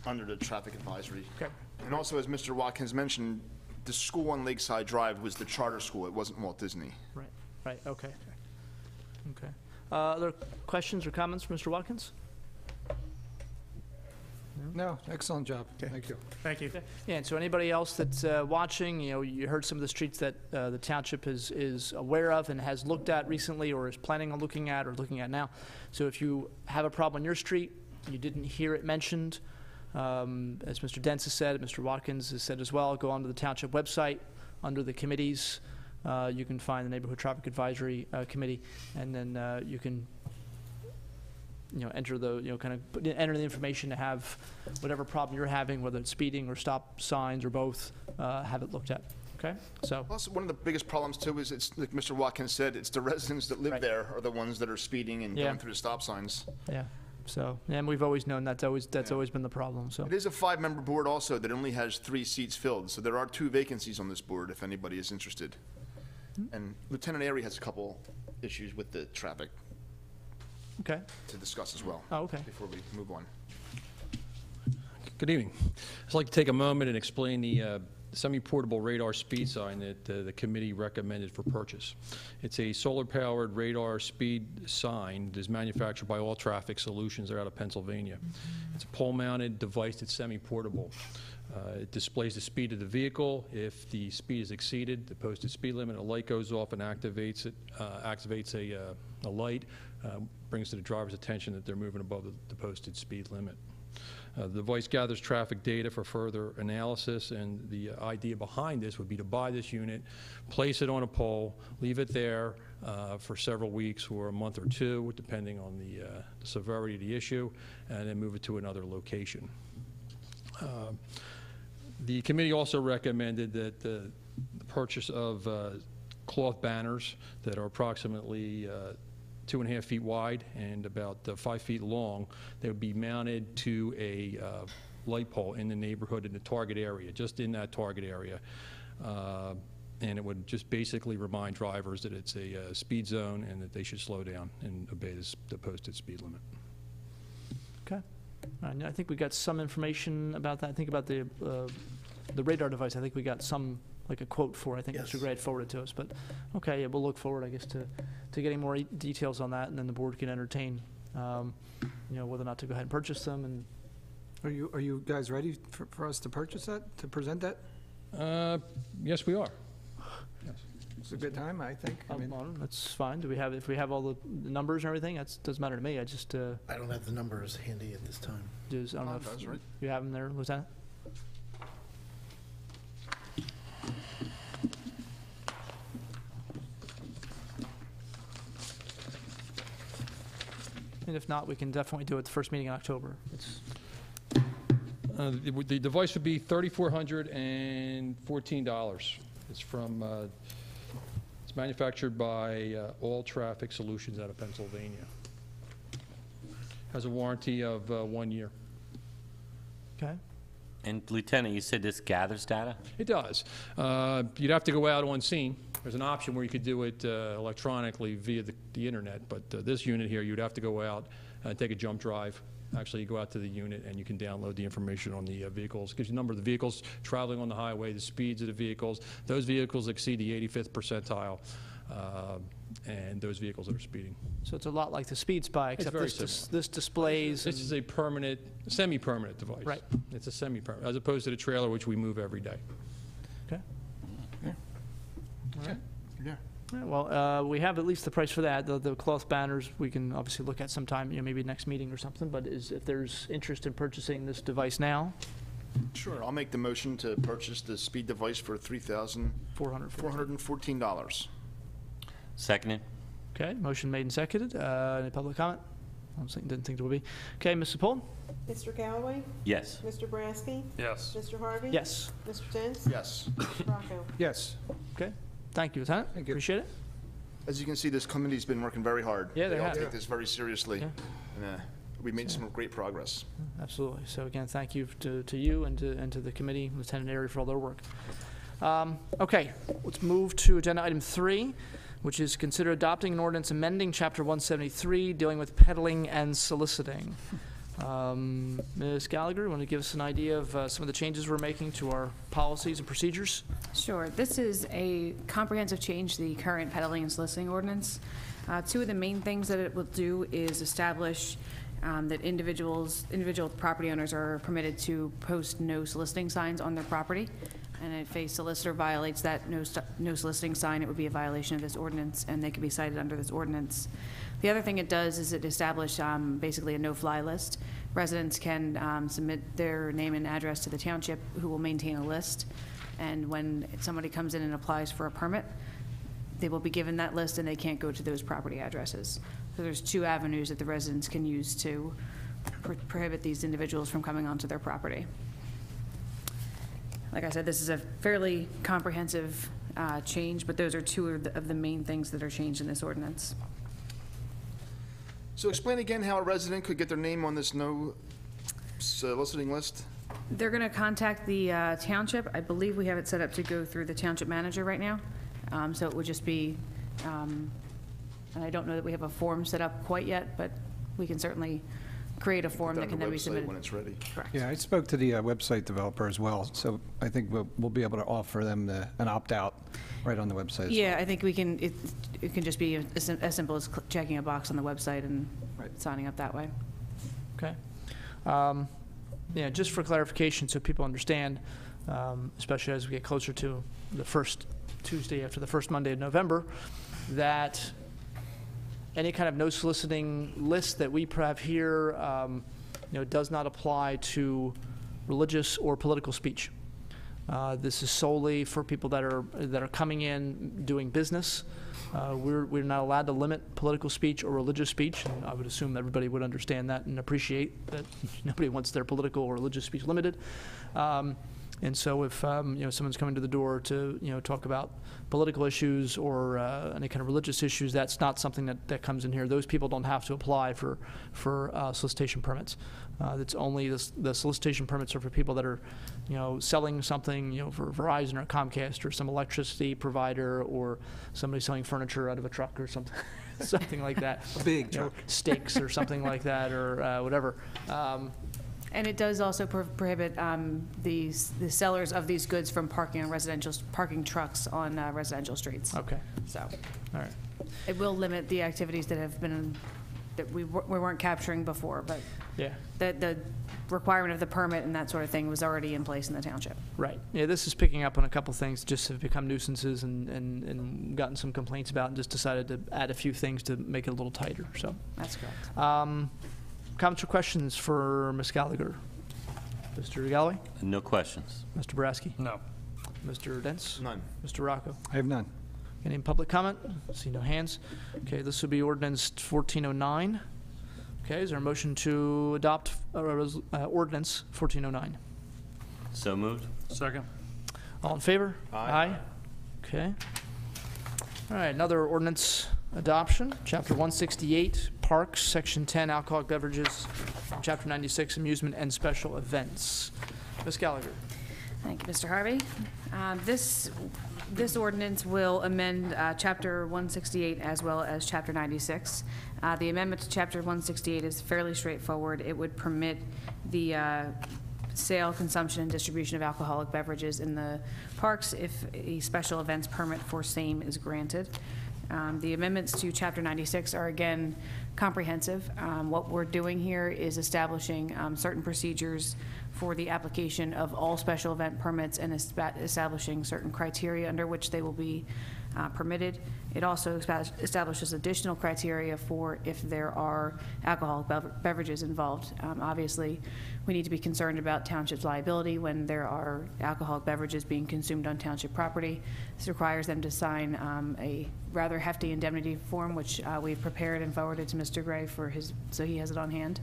under the traffic advisory. Okay. And also, as Mr. Watkins mentioned, the school on Lakeside Drive was the charter school. It wasn't Walt Disney. Right. Right. Okay. Okay. Other questions or comments from Mr. Watkins? No, excellent job. Thank you. Thank you. Okay. Yeah, and so anybody else that's watching, you heard some of the streets that the township is aware of and has looked at recently or is planning on looking at or looking at now. So if you have a problem on your street, you didn't hear it mentioned, as Mr. Dents has said, Mr. Watkins has said as well, go onto the township website under the committees. You can find the Neighborhood Traffic Advisory Committee, and then you can enter the, enter the information to have whatever problem you're having, whether it's speeding or stop signs or both, have it looked at. Okay? So. Also, one of the biggest problems, too, is it's, like Mr. Watkins said, it's the residents that live there are the ones that are speeding and going through the stop signs. Yeah. So, and we've always known that's always been the problem. So. It is a 5-member board also that only has 3 seats filled, so there are 2 vacancies on this board if anybody is interested. And Lieutenant Airy has a couple issues with the traffic. Okay. To discuss as well. Oh, okay. Before we move on. Good evening. I'd like to take a moment and explain the semi-portable radar speed sign that the committee recommended for purchase. It's a solar-powered radar speed sign that is manufactured by All Traffic Solutions. They're out of Pennsylvania. It's a pole-mounted device that's semi-portable. It displays the speed of the vehicle. If the speed is exceeded, the posted speed limit, a light goes off and activates a light. brings to the driver's attention that they're moving above the posted speed limit. The device gathers traffic data for further analysis, and the idea behind this would be to buy this unit, place it on a pole, leave it there for several weeks or a month or two, depending on the severity of the issue, and then move it to another location. The committee also recommended that the purchase of cloth banners that are approximately 2.5 feet wide and about 5 feet long. They would be mounted to a light pole in the neighborhood in the target area, just in that target area. And it would just basically remind drivers that it's a speed zone and that they should slow down and obey the posted speed limit. Okay. I think we got some information about that. I think about the radar device. I think we got some, like a quote for, I think Mr. Gray had forwarded to us. But okay, yeah, we'll look forward, I guess, to getting more details on that, and then the board can entertain, whether or not to go ahead and purchase them. And Are you guys ready for us to purchase that, to present that? Yes, we are. Yes. It's a good time, I think. That's fine. If we have all the numbers and everything, that doesn't matter to me. I just I don't have the numbers handy at this time. I don't know if you have them there, Lieutenant. And if not, we can definitely do it the first meeting in October. The device would be $3,414. It's from, it's manufactured by All Traffic Solutions out of Pennsylvania. Has a warranty of 1 year. Okay. And Lieutenant, you said this gathers data? It does. You'd have to go out on scene. There's an option where you could do it electronically via the internet, but this unit here, you'd have to go out and take a jump drive. Actually, you go out to the unit and you can download the information on the vehicles. It gives you a number of the vehicles traveling on the highway, the speeds of the vehicles. Those vehicles exceed the 85th percentile, and those vehicles that are speeding. So it's a lot like the speed spy, except this displays. This is a permanent, semi-permanent device. Right. It's a semi-permanent, as opposed to the trailer, which we move every day. Okay. Yeah. All right. Yeah. Yeah, well, we have at least the price for that. The cloth banners we can obviously look at sometime, maybe next meeting or something. But if there's interest in purchasing this device now, Sure. I'll make the motion to purchase the speed device for $3,414. Seconded. Okay, motion made and seconded. Any public comment? Didn't think there would be. Okay, Mrs. Poland? Mr. Galloway? Yes. Mr. Boraski? Yes. Mr. Harvey? Yes. Mr. Dents? Yes. Mr. Rocco? Yes. Okay. Thank you, Lieutenant. Thank you. Appreciate it. As you can see, this committee's been working very hard. Yeah, they all have. take this very seriously. Yeah. And we made some great progress. Absolutely. So again, thank you to you and to the committee, Lieutenant Airy, for all their work. Okay, let's move to agenda item 3, which is consider adopting an ordinance amending Chapter 173 dealing with peddling and soliciting. Ms. Gallagher, want to give us an idea of some of the changes we're making to our policies and procedures? Sure. This is a comprehensive change to the current peddling and soliciting ordinance. Two of the main things that it will do is establish that individual property owners are permitted to post no soliciting signs on their property. And if a solicitor violates that no soliciting sign, it would be a violation of this ordinance, and they could be cited under this ordinance. The other thing it does is it establishes basically a no-fly list. Residents can submit their name and address to the township, who will maintain a list. And when somebody comes in and applies for a permit, they will be given that list, and they can't go to those property addresses. So there's 2 avenues that the residents can use to prohibit these individuals from coming onto their property. Like I said, this is a fairly comprehensive change, but those are 2 of the main things that are changed in this ordinance. So explain again how a resident could get their name on this no soliciting list? They're going to contact the township. I believe we have it set up to go through the township manager right now. So it would just be, and I don't know that we have a form set up quite yet, but we can certainly create a form that can then be submitted. When it's ready. Correct. Yeah, I spoke to the website developer as well, so I think we'll be able to offer them an opt-out right on the website. Yeah, I think we can, it can just be as simple as checking a box on the website and signing up that way. Okay. Yeah, just for clarification, so people understand, especially as we get closer to the first Tuesday after the first Monday of November, that any kind of no soliciting list that we have here, does not apply to religious or political speech. This is solely for people that are coming in doing business. We're not allowed to limit political speech or religious speech, and I would assume everybody would understand that and appreciate that nobody wants their political or religious speech limited. And so if someone's coming to the door to talk about political issues or any kind of religious issues, that's not something that comes in here. Those people don't have to apply for solicitation permits. That's only the solicitation permits are for people that are selling something for Verizon or Comcast or some electricity provider or somebody selling furniture out of a truck or something something like that. A big truck. Steaks or something like that or whatever. And it does also prohibit the sellers of these goods from parking trucks on residential streets. Okay. So All right. it will limit the activities that we weren't capturing before, but Yeah. the requirement of the permit and that sort of thing was already in place in the township. Right. Yeah, this is picking up on a couple things just have become nuisances and gotten some complaints about and just decided to add a few things to make it a little tighter. So That's correct. comments or questions for Ms. Gallagher? Mr. Galloway? No questions. Mr. Boraski? No. Mr. Dents? None. Mr. Rocco? I have none. Any public comment? See no hands. Okay, this will be ordinance 1409. Okay, is there a motion to adopt ordinance 1409? So moved. Second. All in favor? Aye. Okay. All right, another ordinance adoption, Chapter 168, Parks, Section 10, Alcoholic Beverages, Chapter 96, Amusement and Special Events. Ms. Gallagher. Thank you, Mr. Harvey. This ordinance will amend Chapter 168 as well as Chapter 96. The amendment to Chapter 168 is fairly straightforward. It would permit the sale, consumption, and distribution of alcoholic beverages in the parks if a special events permit for same is granted. The amendments to Chapter 96 are, again, comprehensive. What we're doing here is establishing certain procedures for the application of all special event permits and establishing certain criteria under which they will be permitted. It also establishes additional criteria for if there are alcoholic beverages involved. Obviously, we need to be concerned about township's liability when there are alcoholic beverages being consumed on township property. This requires them to sign a rather hefty indemnity form, which we've prepared and forwarded to Mr. Gray so he has it on hand.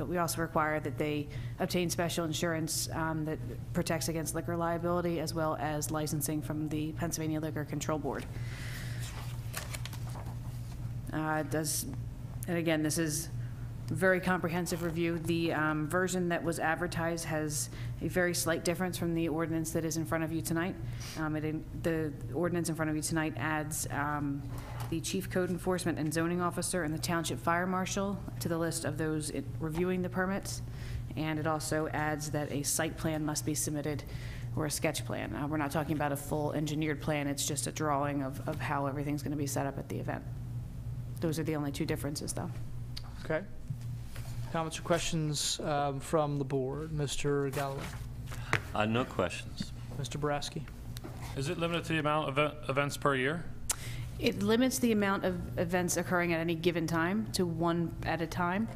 We also require that they obtain special insurance that protects against liquor liability, as well as licensing from the Pennsylvania Liquor Control Board. And again, this is very comprehensive review. The version that was advertised has a very slight difference from the ordinance that is in front of you tonight. The ordinance in front of you tonight adds the Chief Code Enforcement and Zoning Officer and the Township Fire Marshal to the list of those reviewing the permits. And it also adds that a site plan must be submitted or a sketch plan. We're not talking about a full engineered plan. It's just a drawing of how everything's going to be set up at the event. Those are the only two differences, though. Okay. Comments or questions from the board? Mr. Galloway? No questions. Mr. Boraski? Is it limited to the amount of events per year? It limits the amount of events occurring at any given time to one at a time.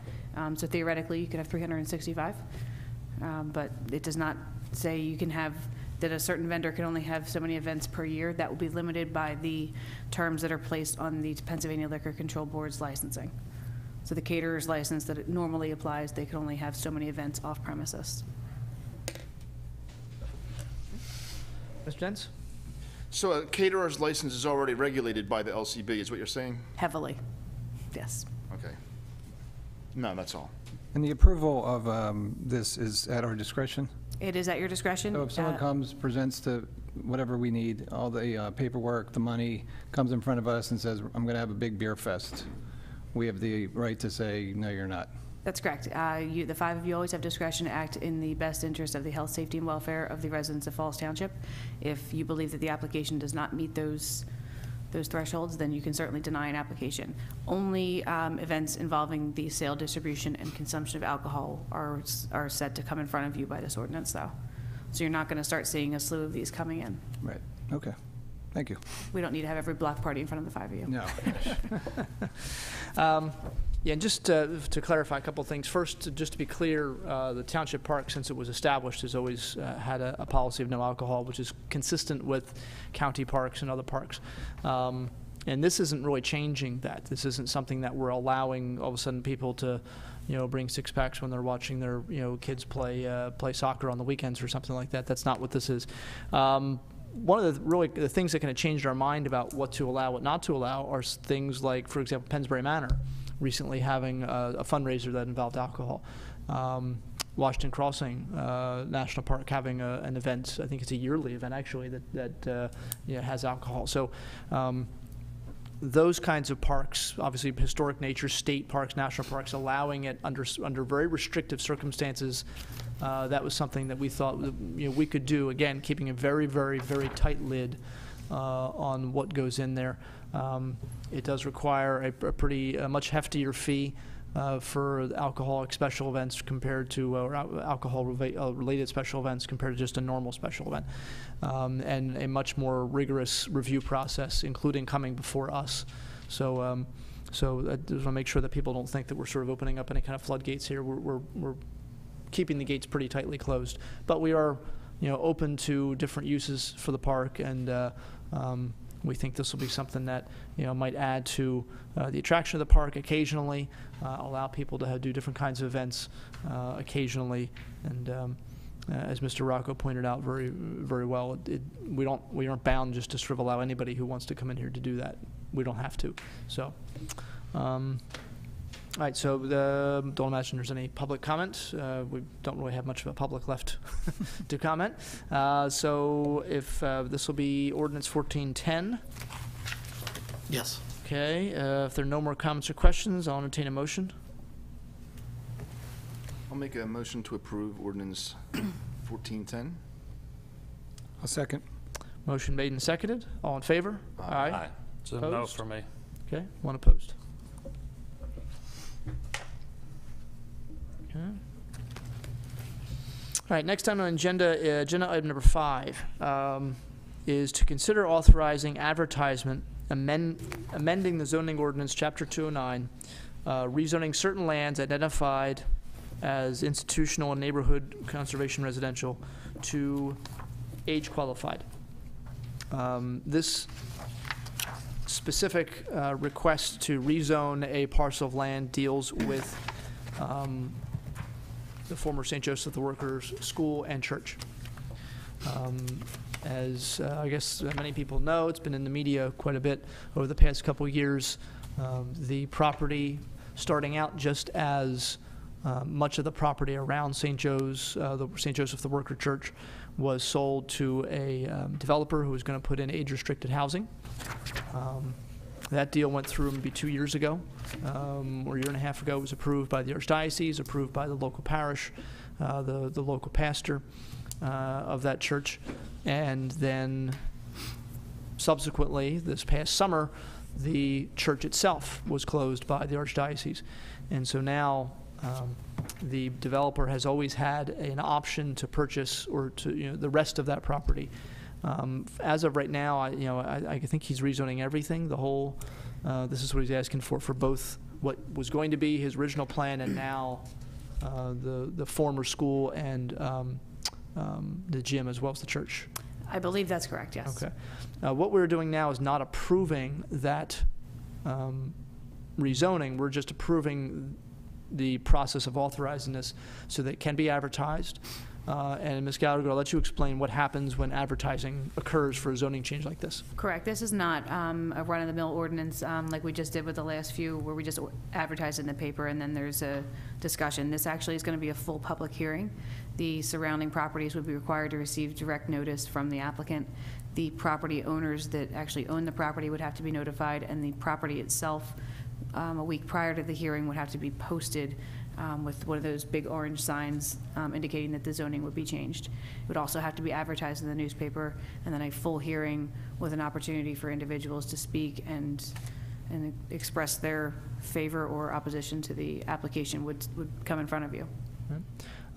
So theoretically, you could have 365. But it does not say you can have that a certain vendor can only have so many events per year. That will be limited by the terms that are placed on the Pennsylvania Liquor Control Board's licensing. So the caterer's license that it normally applies, they can only have so many events off premises. Mr. Dents? So a caterer's license is already regulated by the LCB, is what you're saying? Heavily, yes. Okay. No, that's all. And the approval of this is at our discretion? It is at your discretion. So if someone comes, presents to whatever we need, all the paperwork, the money, comes in front of us and says, I'm going to have a big beer fest, we have the right to say, no, you're not. That's correct. The five of you always have discretion to act in the best interest of the health, safety, and welfare of the residents of Falls Township. If you believe that the application does not meet those thresholds, then you can certainly deny an application. Only events involving the sale, distribution, and consumption of alcohol are set to come in front of you by this ordinance, though. So you're not going to start seeing a slew of these coming in. Right. Okay. Thank you. We don't need to have every block party in front of the five of you. No. Yeah, and just to clarify a couple of things. First, just to be clear, the Township Park, since it was established, has always had a policy of no alcohol, which is consistent with county parks and other parks. And this isn't really changing that. This isn't something that we're allowing all of a sudden people to, bring six-packs when they're watching their, kids play soccer on the weekends or something like that. That's not what this is. One of the things that kind of changed our mind about what to allow, what not to allow, are things like, for example, Pennsbury Manor recently having a fundraiser that involved alcohol. Washington Crossing National Park having an event, I think it's a yearly event actually, that has alcohol. So those kinds of parks, obviously historic nature, state parks, national parks, allowing it under very restrictive circumstances, that was something that we thought we could do, again, keeping a very, very, very tight lid on what goes in there. It does require a much heftier fee for alcoholic special events compared to alcohol-related special events compared to just a normal special event, and a much more rigorous review process, including coming before us. So I just want to make sure that people don't think that we're sort of opening up any kind of floodgates here. We're keeping the gates pretty tightly closed, but we are, open to different uses for the park, and we think this will be something that might add to the attraction of the park occasionally, allow people to do different kinds of events occasionally, and as Mr. Rocco pointed out very, very well, we aren't bound just to sort of allow anybody who wants to come in here to do that. We don't have to. So, all right. So don't imagine there's any public comment. We don't really have much of a public left to comment. So if this will be ordinance 1410. Yes. Okay. If there are no more comments or questions, I'll entertain a motion. I'll make a motion to approve ordinance 1410. A second. Motion made and seconded. All in favor? Aye. So no Opposed? for me. Okay. One opposed. Okay. All right, next item on agenda item number 5 is to consider authorizing advertisement, amending the zoning ordinance, Chapter 209, rezoning certain lands identified as institutional and neighborhood conservation residential to age qualified. This specific request to rezone a parcel of land deals with the former St. Joseph the Workers School and Church. As I guess many people know, it's been in the media quite a bit over the past couple of years. The property, starting out just as much of the property around St. Joseph the Worker Church, was sold to a developer who was going to put in age-restricted housing. That deal went through maybe 2 years ago, or a year and a half ago. It was approved by the Archdiocese, approved by the local parish, the local pastor of that church. And then subsequently, this past summer, the church itself was closed by the Archdiocese. And so now the developer has always had an option to purchase or to, the rest of that property. As of right now, I think he's rezoning everything. The whole, this is what he's asking for both what was going to be his original plan and now the former school and the gym as well as the church. I believe that's correct, yes. Okay. What we're doing now is not approving that rezoning. We're just approving the process of authorizing this so that it can be advertised. And Ms. Gallagher, I'll let you explain what happens when advertising occurs for a zoning change like this. Correct. This is not a run-of-the-mill ordinance like we just did with the last few, where we just advertise in the paper and then there's a discussion. This actually is going to be a full public hearing. The surrounding properties would be required to receive direct notice from the applicant. The property owners that actually own the property would have to be notified, and the property itself, a week prior to the hearing, would have to be posted with one of those big orange signs indicating that the zoning would be changed. It would also have to be advertised in the newspaper, and then a full hearing with an opportunity for individuals to speak and express their favor or opposition to the application would come in front of you.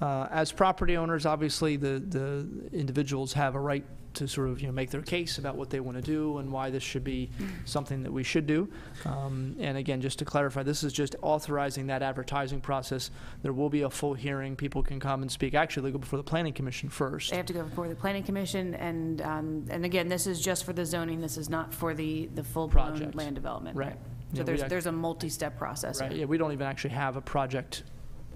As property owners, obviously the individuals have a right to sort of, make their case about what they want to do and why this should be something that we should do. And again, just to clarify, this is just authorizing that advertising process. There will be a full hearing. People can come and speak. Actually, they go before the Planning Commission first. They have to go before the Planning Commission, and again, this is just for the zoning. This is not for the full-blown Project. land development. Right. So Yeah, there's a multi-step process. Right, yeah, we don't even actually have a project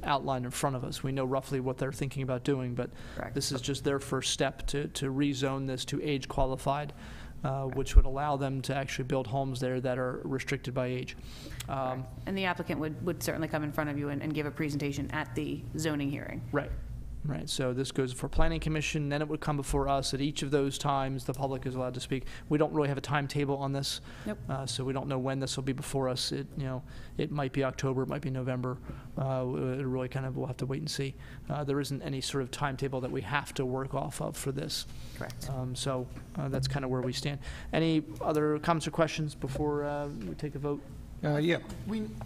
outlined in front of us. We know roughly what they're thinking about doing, but Correct. this is just their first step to rezone this to age qualified, which would allow them to actually build homes there that are restricted by age. And the applicant would certainly come in front of you and give a presentation at the zoning hearing. Right. Right, so this goes for Planning Commission, then it would come before us. At each of those times, the public is allowed to speak. We don't really have a timetable on this. Nope. So we don't know when this will be before us. It might be October, it might be November. It really kind of, we'll have to wait and see. There isn't any sort of timetable that we have to work off of for this. Correct. So that's kind of where we stand. Any other comments or questions before we take a vote? Yeah.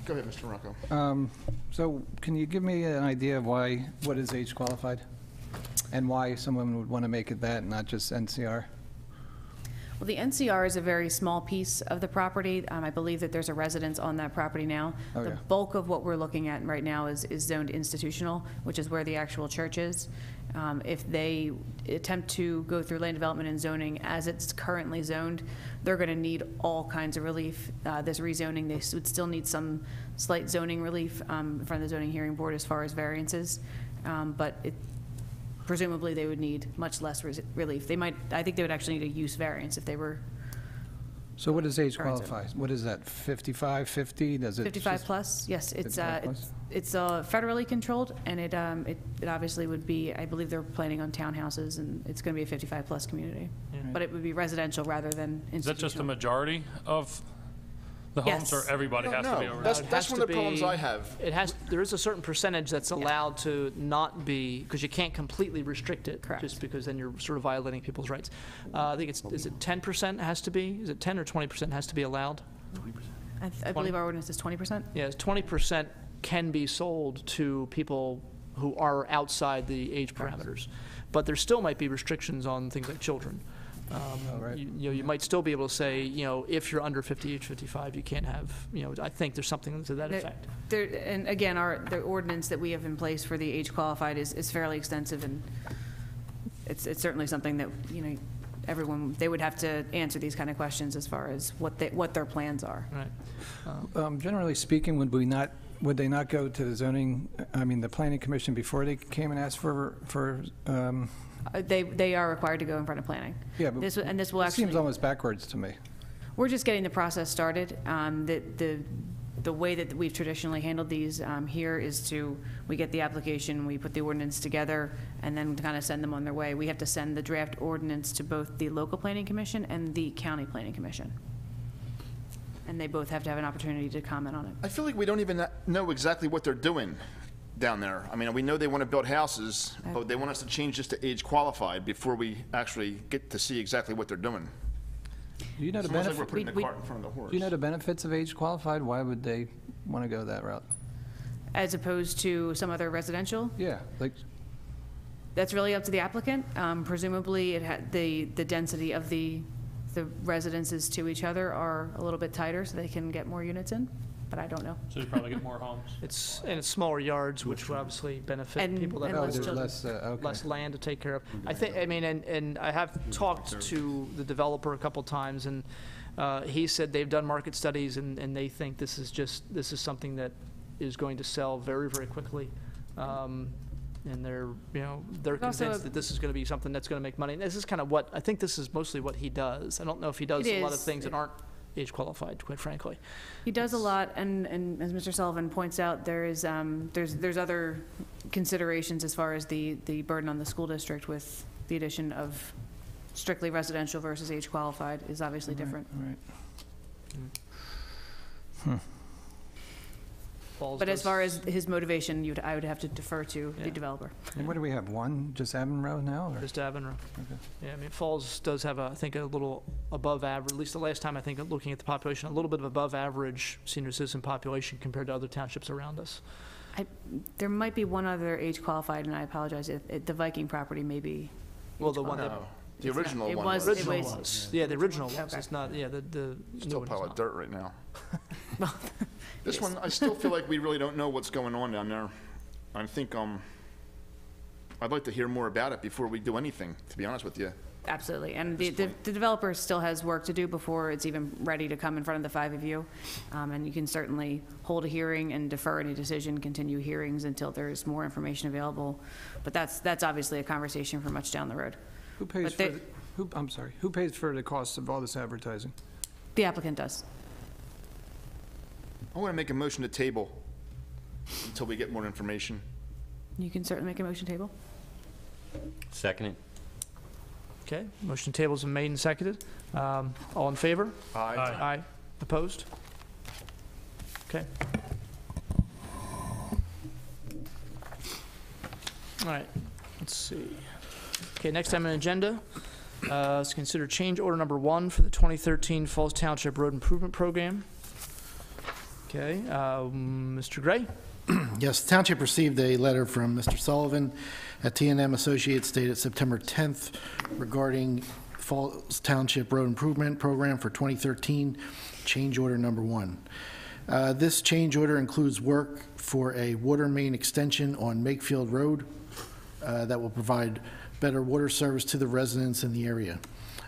Go ahead, Mr. Rocco. So can you give me an idea of what is age qualified? And why someone would want to make it that, not just NCR? Well, the NCR is a very small piece of the property. I believe that there's a residence on that property now. Oh, The yeah. bulk of what we're looking at right now is zoned institutional, which is where the actual church is. If they attempt to go through land development and zoning as it's currently zoned, they're going to need all kinds of relief. This rezoning, they would still need some slight zoning relief in front of the zoning hearing board as far as variances. But presumably they would need much less relief. I think they would actually need a use variance if they were So what does age Current qualify? What is that, 55, 50? Does it 55 just- plus. Yes, 55 plus? it's federally controlled, and it obviously would be, I believe they're planning on townhouses, and it's going to be a 55 plus community. But it would be residential rather than institutional. Is that just the majority of the homes, Yes. or everybody has to be over? That's It has one to of the problems be- I have. There is a certain percentage that's allowed to not be, because you can't completely restrict it. Correct. Just because then you're sort of violating people's rights. I think is it 10% has to be? Is it 10 or 20% has to be allowed? I believe our ordinance is 20%. Yes, 20% can be sold to people who are outside the age parameters. But there still might be restrictions on things like children. right. You might still be able to say, if you're under 50, age 55, you can't have, I think there's something to that effect. And again, the ordinance that we have in place for the age qualified is fairly extensive, and it's certainly something that, everyone, they would have to answer these kind of questions as far as what their plans are. Right. Generally speaking, would they not go to the zoning, the planning commission before they came and asked for They are required to go in front of planning. Yeah, but This will it actually. seems almost backwards to me. We're just getting the process started. The way that we've traditionally handled these here is we get the application, we put the ordinance together, and then kind of send them on their way. We have to send the draft ordinance to both the local planning commission and the county planning commission. And they both have to have an opportunity to comment on it. I feel like we don't even know exactly what they're doing down there. We know they want to build houses, but they want us to change this to age qualified before we actually get to see exactly what they're doing. Do you know the It's almost like we're benefit? putting the cart in front of the horse. Do you know the benefits of age qualified? Why would they want to go that route? As opposed to some other residential, Yeah, like, that's really up to the applicant. Presumably, the density of the residences to each other are a little bit tighter, so they can get more units in, but I don't know. So you probably get more homes. It's smaller yards, which would obviously benefit And- people that and have less there's children. less, okay. less land to take care of. I think, and I have talked to the developer a couple times, and he said they've done market studies, and they think this is something that is going to sell very, very quickly. And they're Also convinced that this is going to be something that's going to make money. And this is kind of I think this is mostly what he does. I don't know if he does It a lot of is. things that aren't age qualified, quite frankly. He does a lot, and as Mr. Sullivan points out, there's other considerations as far as the burden on the school district with the addition of strictly residential versus age qualified is obviously different. Right. Falls But as does- far as his motivation, I would have to defer to Yeah. the developer. And what do we have, one, just Avon Road now? Or? Just Avon Road. Okay. Yeah, Falls does have, I think, a little above average, at least the last time I think, looking at the population, a little bit of above average senior citizen population compared to other townships around us. There might be one other age qualified, and I apologize, the Viking property may be. Well, the one No. The It's not- original it one was- was. it Original was, yeah, the original was, Okay. it's not, yeah, the Still new a pile one's of not. dirt right now. This one, I still feel like we really don't know what's going on down there. I think, I'd like to hear more about it before we do anything, to be honest with you. Absolutely, and the developer still has work to do before it's even ready to come in front of the five of you. And you can certainly hold a hearing and defer any decision, continue hearings until there's more information available. But that's obviously a conversation for much down the road. Who pays But for, they- I'm sorry, who pays for the costs of all this advertising? The applicant does. I want to make a motion to table until we get more information. You can certainly make a motion table. Second it. Okay, motion tables are made and seconded. All in favor? Aye. Aye. Opposed? Okay. All right, let's see. Okay, next item on the agenda is consider change order number 1 for the 2013 Falls Township Road Improvement Program. Okay, Mr. Gray? Yes, the township received a letter from Mr. Sullivan at T&M Associates dated September 10th regarding Falls Township Road Improvement Program for 2013, change order number 1. This change order includes work for a water main extension on Makefield Road that will provide better water service to the residents in the area.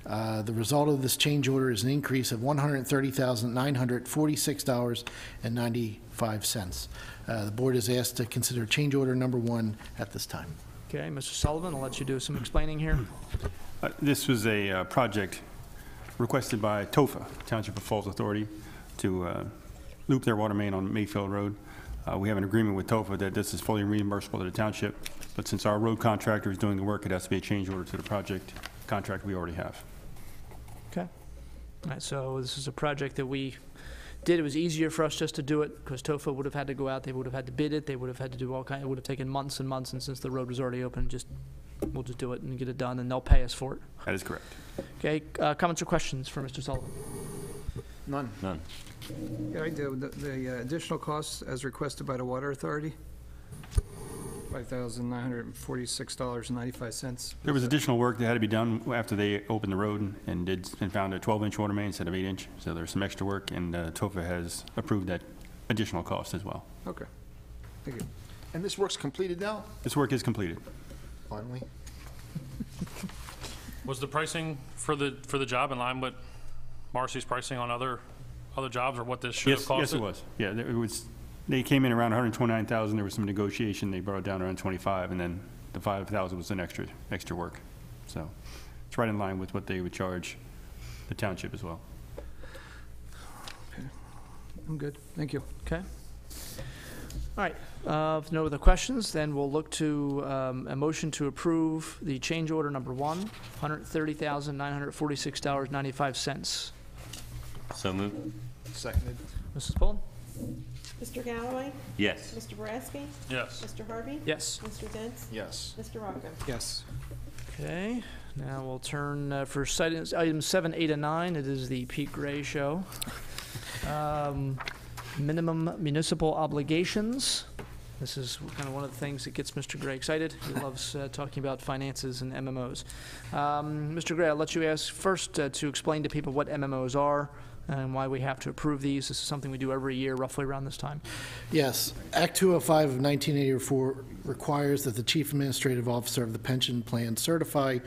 The result of this change order is an increase of $130,946.95. The board is asked to consider change order number 1 at this time. Okay, Mr. Sullivan, I'll let you do some explaining here. This was a project requested by TOFA, Township of Falls Authority, to loop their water main on Mayfield Road. We have an agreement with TOFA that this is fully reimbursable to the township, but since our road contractor is doing the work, it has to be a change order to the project contract we already have. Okay. All right, so this is a project that we did. It was easier for us just to do it because TOFA would have had to go out, they would have had to bid it, they would have had to do all kind, it would have taken months and months, and since the road was already open, we'll just do it and get it done, and they'll pay us for it. That is correct. Okay, comments or questions for Mr. Sullivan? None. None. Yeah, I do. The additional costs as requested by the Water Authority, $5,946.95. There was additional work that had to be done after they opened the road and found a 12-inch water main instead of 8-inch, so there's some extra work, and TOFA has approved that additional cost as well. Okay, thank you. And this work's completed now? This work is completed. Finally. Was the pricing for the job in line with Marcy's pricing on other jobs, or what this should have costed? Yes, it was. Yeah, it was. They came in around 129,000. There was some negotiation. They brought it down around 25, and then the 5,000 was an extra work. So it's right in line with what they would charge the township as well. Okay, I'm good. Thank you. Okay. All right, if no other questions, then we'll look to a motion to approve the change order number 1, $130,946.95. So moved. Seconded. Mrs. Pullen? Mr. Galloway? Yes. Mr. Boraski? Yes. Mr. Harvey? Yes. Mr. Dents? Yes. Mr. Rocco? Yes. Okay, now we'll turn for items 7, 8, and 9. It is the Pete Gray Show. Minimum municipal obligations. This is kind of one of the things that gets Mr. Gray excited. He loves talking about finances and MMOs. Mr. Gray, I'll let you ask first to explain to people what MMOs are and why we have to approve these. This is something we do every year, roughly around this time. Yes, Act 205 of 1984 requires that the chief administrative officer of the pension plan certify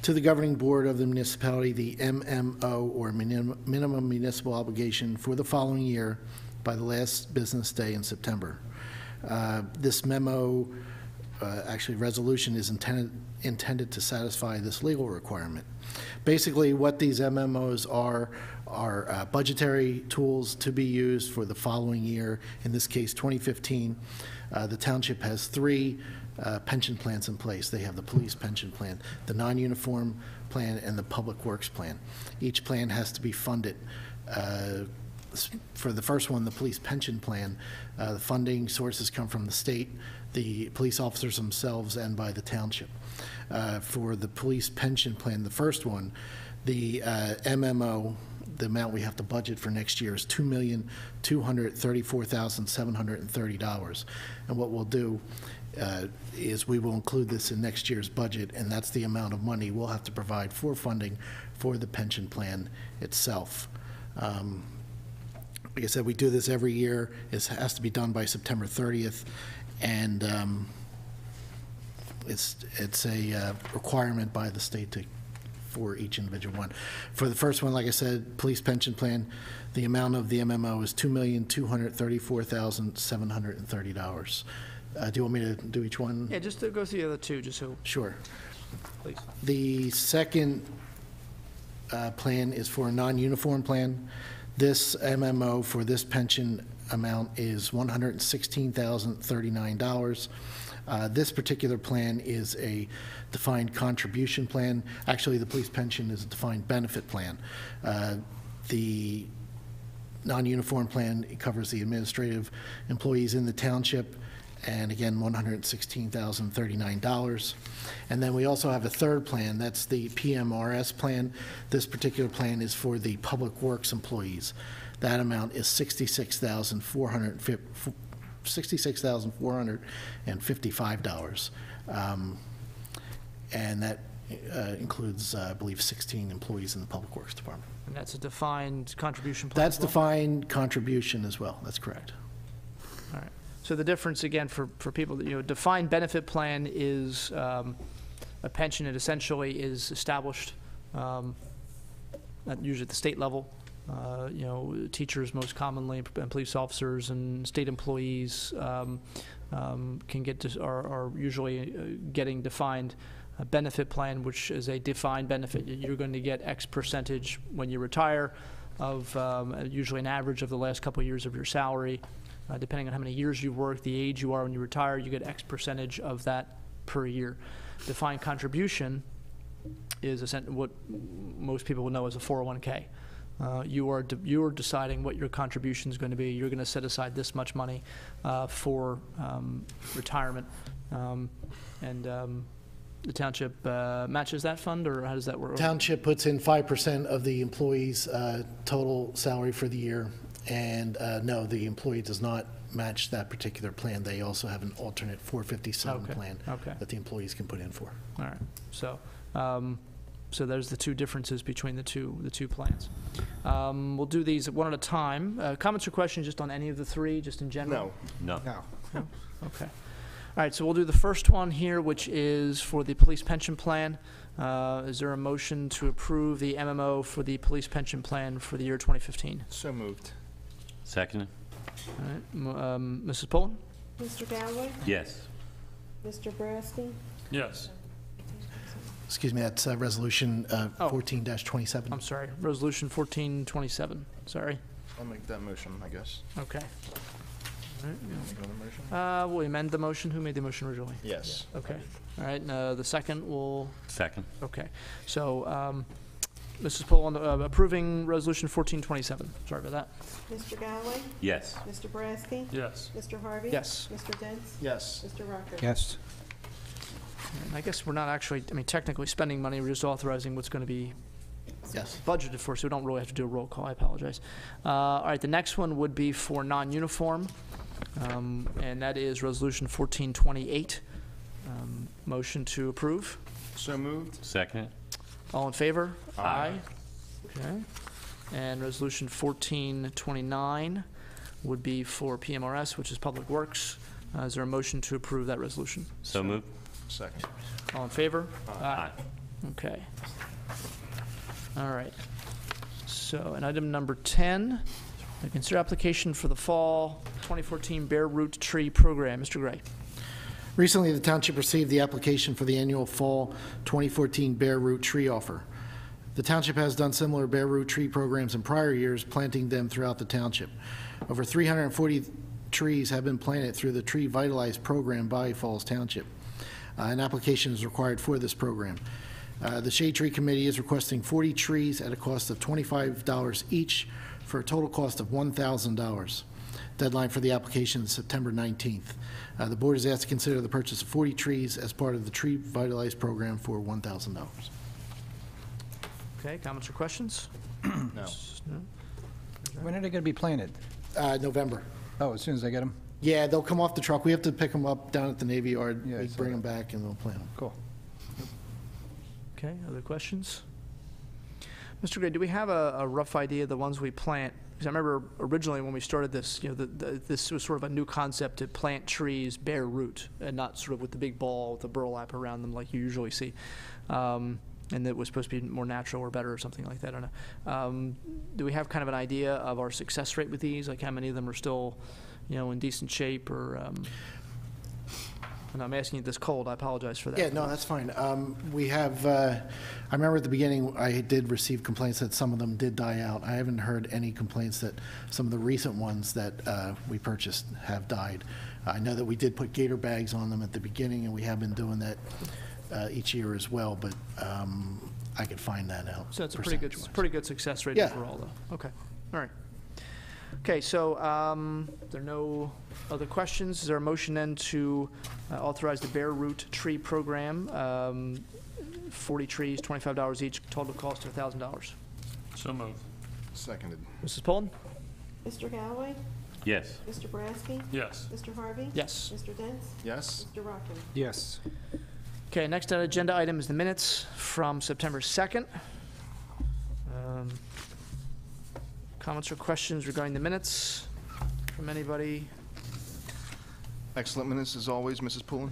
to the governing board of the municipality the MMO, or minimum municipal obligation, for the following year by the last business day in September. This memo, actually resolution, is intended to satisfy this legal requirement. Basically, what these MMOs are budgetary tools to be used for the following year. In this case, 2015, the township has 3 pension plans in place. They have the police pension plan, the non-uniform plan, and the public works plan. Each plan has to be funded. For the first one, the police pension plan, the funding sources come from the state, the police officers themselves, and by the township. For the police pension plan, the first one, the MMO, the amount we have to budget for next year is $2,234,730. And what we'll do is we will include this in next year's budget, and that's the amount of money we'll have to provide for funding for the pension plan itself. Like I said, we do this every year. It has to be done by September 30th, and it's a requirement by the state for each individual one. For the first one, like I said, police pension plan, the amount of the MMO is $2,234,730. Do you want me to do each one? Yeah, just to go through the other two, just so, Sure. please. The second plan is for a non-uniform plan. This MMO for this pension amount is $116,039. This particular plan is a defined contribution plan. Actually, the police pension is a defined benefit plan. The non-uniform plan, it covers the administrative employees in the township, and again, $116,039. And then we also have a third plan, that's the PMRS plan. This particular plan is for the public works employees. That amount is $66,455. And that includes, I believe, 16 employees in the Public Works Department. And that's a defined contribution plan That's as well? defined contribution as well, that's correct. All right. So the difference, again, for people, that, defined benefit plan is a pension that essentially is established at usually at the state level. Teachers most commonly, and police officers and state employees can get are usually getting defined benefit plan, which is a defined benefit. You're going to get X percentage when you retire of usually an average of the last couple of years of your salary. Depending on how many years you've worked, the age you are when you retire, you get X percentage of that per year. Defined contribution is what most people will know as a 401k. You are deciding what your contribution is going to be. You're going to set aside this much money for retirement, and the township matches that fund, or how does that work? Township puts in 5% of the employee's total salary for the year, and no, the employee does not match that particular plan. They also have an alternate 457 plan that the employees can put in for. All right. So, so there's the two differences between the two plans. We'll do these one at a time. Comments or questions just on any of the three, just in general? No. No. Okay. All right, so we'll do the first one here, which is for the police pension plan. Is there a motion to approve the MMO for the police pension plan for the year 2015? So moved. Second? All right, Mrs. Pullen? Mr. Galloway? Yes. Mr. Brasky? Yes. Excuse me, that's Resolution 14-27. I'm sorry, Resolution 1427, sorry. I'll make that motion, I guess. Okay. All right. You want to make another motion? We'll amend the motion. Who made the motion originally? Yes. Okay. All right, the second will, Second? okay. So, Mrs. Pullen, approving Resolution 1427. Sorry about that. Mr. Galloway? Yes. Mr. Brasky? Yes. Mr. Harvey? Yes. Mr. Dents? Yes. Mr. Rucker? Yes. And I guess we're not actually, technically spending money. We're just authorizing what's going to be Yes. budgeted for, so we don't really have to do a roll call. I apologize. All right, the next one would be for non-uniform, and that is Resolution 1428. Motion to approve. So moved. Second? All in favor? Aye. Okay. And Resolution 1429 would be for PMRS, which is Public Works. Is there a motion to approve that resolution? So moved? Second. All in favor? Aye. Okay. All right. So, and item number 10, consider application for the fall 2014 Bare Root Tree Program. Mr. Gray. Recently, the township received the application for the annual fall 2014 bare root tree offer. The township has done similar bare root tree programs in prior years, planting them throughout the township. Over 340 trees have been planted through the Tree Vitalize program by Falls Township. An application is required for this program. The Shade Tree Committee is requesting 40 trees at a cost of $25 each for a total cost of $1,000. Deadline for the application is September 19th. The board is asked to consider the purchase of 40 trees as part of the Tree Vitalize program for $1,000. Okay, comments or questions? No. When are they going to be planted? November. Oh, as soon as I get them? Yeah, they'll come off the truck. We have to pick them up down at the Navy Yard. Yeah, I We saw bring them that. back and we'll plant them. Cool. Okay, other questions? Mr. Gray, do we have a rough idea of the ones we plant? Because I remember originally when we started this, this was sort of a new concept to plant trees bare root and not sort of with the big ball with the burlap around them like you usually see. And that was supposed to be more natural or better or something like that. I don't know. Do we have kind of an idea of our success rate with these? Like how many of them are still, in decent shape or? And I'm asking you this cold. I apologize for that. Yeah, no, that's fine. We have, I remember at the beginning, I did receive complaints that some of them did die out. I haven't heard any complaints that some of the recent ones that we purchased have died. I know that we did put gator bags on them at the beginning, and we have been doing that each year as well, but I could find that out. So it's a percentage-wise. pretty good success rate Yeah. overall, though. Okay, all right. Okay, so there are no other questions. Is there a motion then to authorize the bare root tree program? 40 trees, $25 each, total cost of $1,000. So moved. Seconded. Mrs. Pullen? Mr. Galloway? Yes. Mr. Boraski? Yes. Mr. Harvey? Yes. Mr. Dents? Yes. Mr. Rocco? Yes. Okay, next on agenda item is the minutes from September 2nd. Comments or questions regarding the minutes from anybody? Excellent minutes as always, Mrs. Pullen.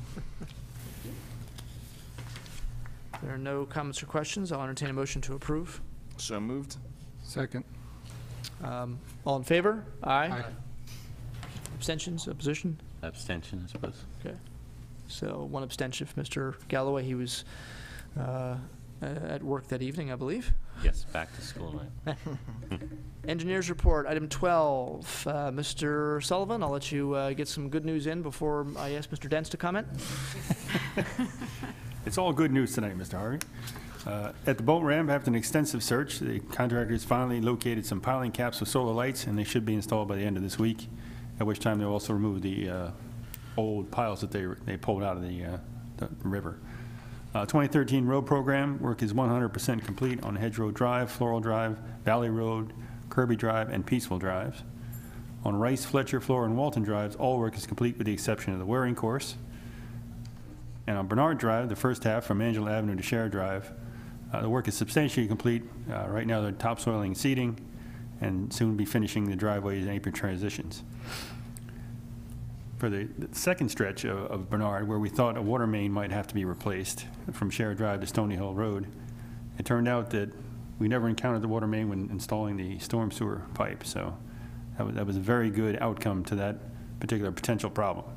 If there are no comments or questions, I'll entertain a motion to approve. So moved. Second. All in favor? Aye. Aye. Abstentions, opposition? Abstention, I suppose. Okay. So one abstention from Mr. Galloway. He was at work that evening, I believe. Yes, back to school night. Engineers report, item 12. Mr. Sullivan, I'll let you get some good news in before I ask Mr. Dents to comment. It's all good news tonight, Mr. Harvey. At the boat ramp, after an extensive search, the contractors finally located some piling caps with solar lights, and they should be installed by the end of this week, at which time they'll also remove the old piles that they pulled out of the river. 2013 road program work is 100% complete on Hedge Road Drive, Floral Drive, Valley Road, Kirby Drive, and Peaceful Drives. On Rice, Fletcher, Floor, and Walton Drives, all work is complete with the exception of the wearing course. And on Bernard Drive, the first half from Angela Avenue to Share Drive, the work is substantially complete. Right now they're topsoiling and seeding, and soon be finishing the driveways and apron transitions. For the second stretch of Bernard, where we thought a water main might have to be replaced from Share Drive to Stony Hill Road, it turned out that we never encountered the water main when installing the storm sewer pipe. So that was a very good outcome to that particular potential problem.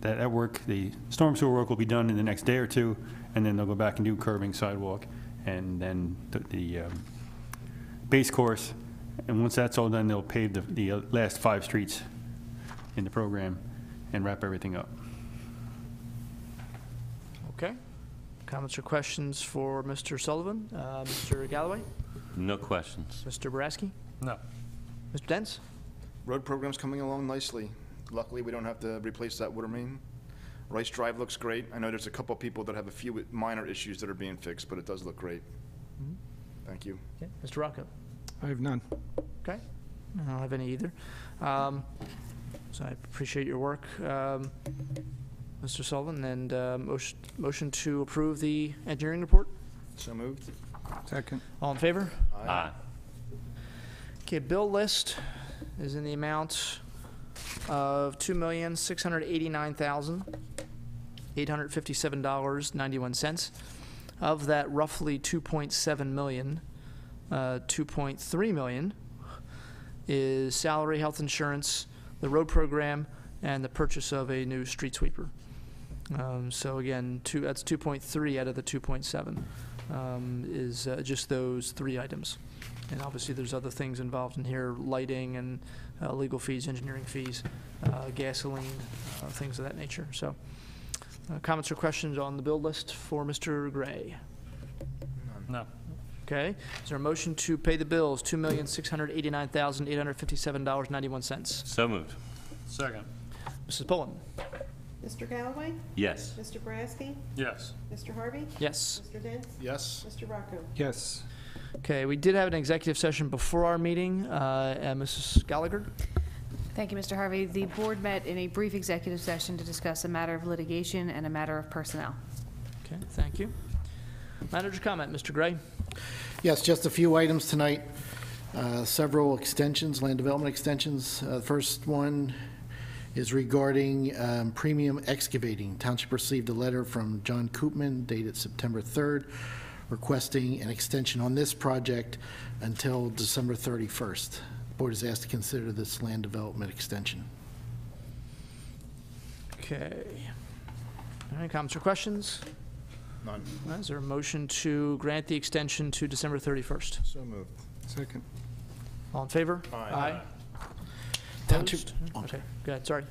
That work, the storm sewer work will be done in the next day or two, and then they'll go back and do curbing, sidewalk, and then the base course. And once that's all done, they'll pave the last 5 streets in the program and wrap everything up. Okay. Comments or questions for Mr. Sullivan? Mr. Galloway? No questions. Mr. Boraski? No. Mr. Dents? Road program's coming along nicely. Luckily, we don't have to replace that water main. Rice Drive looks great. I know there's a couple people that have a few minor issues that are being fixed, but it does look great. Thank you. Okay. Mr. Rocco? I have none. Okay. I don't have any either. So I appreciate your work, Mr. Sullivan, and motion to approve the engineering report. So moved. Second. All in favor? Aye. Okay, bill list is in the amount of $2,689,857.91. Of that, roughly 2.7 million, 2.3 million is salary, health insurance, the road program, and the purchase of a new street sweeper. So again, that's 2.3 out of the 2.7 is just those 3 items. And obviously there's other things involved in here, lighting and legal fees, engineering fees, gasoline, things of that nature. So comments or questions on the bill list for Mr. Gray? No. Okay. Is there a motion to pay the bills, $2,689,857.91? So moved. Second. Mrs. Pullen? Mr. Galloway? Yes. Mr. Boraski? Yes. Mr. Harvey? Yes. Mr. Dents? Yes. Mr. Rocco? Yes. Okay, we did have an executive session before our meeting. Mrs. Gallagher? Thank you, Mr. Harvey. The board met in a brief executive session to discuss a matter of litigation and a matter of personnel. Okay, thank you. Manager comment, Mr. Gray. Yes, just a few items tonight. Several extensions, land development extensions. The first one is regarding premium excavating. Township received a letter from John Koopman dated September 3rd requesting an extension on this project until December 31st. The board is asked to consider this land development extension. Okay. Any comments or questions? None. Is there a motion to grant the extension to December 31st? So moved. Second. All in favor? Aye. Township, Opposed? Okay, go ahead, sorry.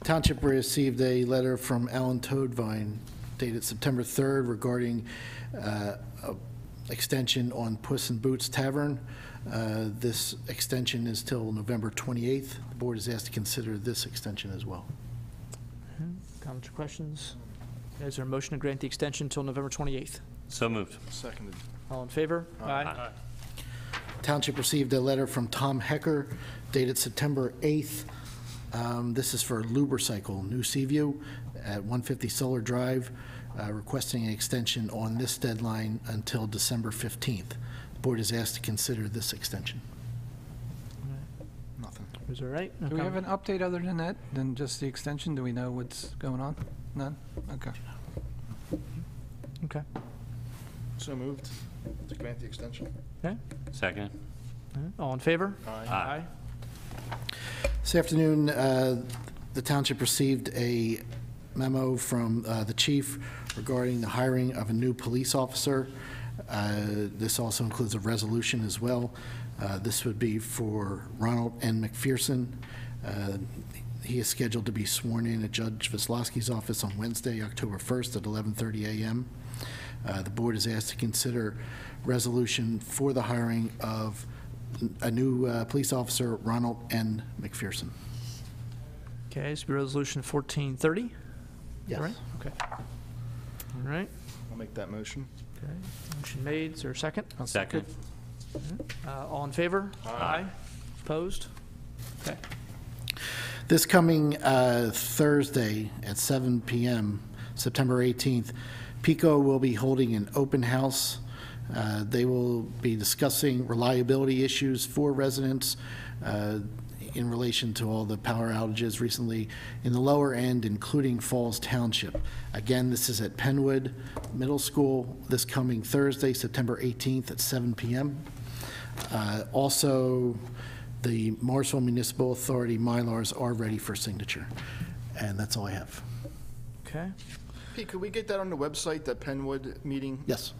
Township received a letter from Alan Toadvine dated September 3rd regarding a extension on Puss in Boots Tavern. This extension is till November 28th. The board is asked to consider this extension as well. Comments or questions? Is there a motion to grant the extension until November 28th? So moved. Seconded. All in favor? Aye. Township received a letter from Tom Hecker dated September 8th. This is for Lubercycle, New Seaview at 150 Solar Drive, requesting an extension on this deadline until December 15th. The board is asked to consider this extension. Nothing. Is that right? Do we have an update other than that, than just the extension? Do we know what's going on? None? Okay. Okay. So moved. To grant the extension. Okay. Second. All in favor? Aye. This afternoon, the township received a memo from the chief regarding the hiring of a new police officer. This also includes a resolution as well. This would be for Ronald N. McPherson. He is scheduled to be sworn in at Judge Vislowski's office on Wednesday, October 1st at 11:30 a.m. The board is asked to consider resolution for the hiring of a new police officer, Ronald N. McPherson. Okay, it's resolution 1430? Yes. Right? Okay. All right. I'll make that motion. Okay. Motion made. Is there a second? Second. All in favor? Aye. Opposed? Okay. This coming Thursday at 7 p.m., September 18th, PICO will be holding an open house. They will be discussing reliability issues for residents in relation to all the power outages recently in the lower end, including Falls Township. Again, this is at Penwood Middle School this coming Thursday, September 18th at 7 p.m. Also, the Morrisville Municipal Authority Mylars are ready for signature. And that's all I have. Okay. Pete, could we get that on the website, that Penwood meeting? Yes.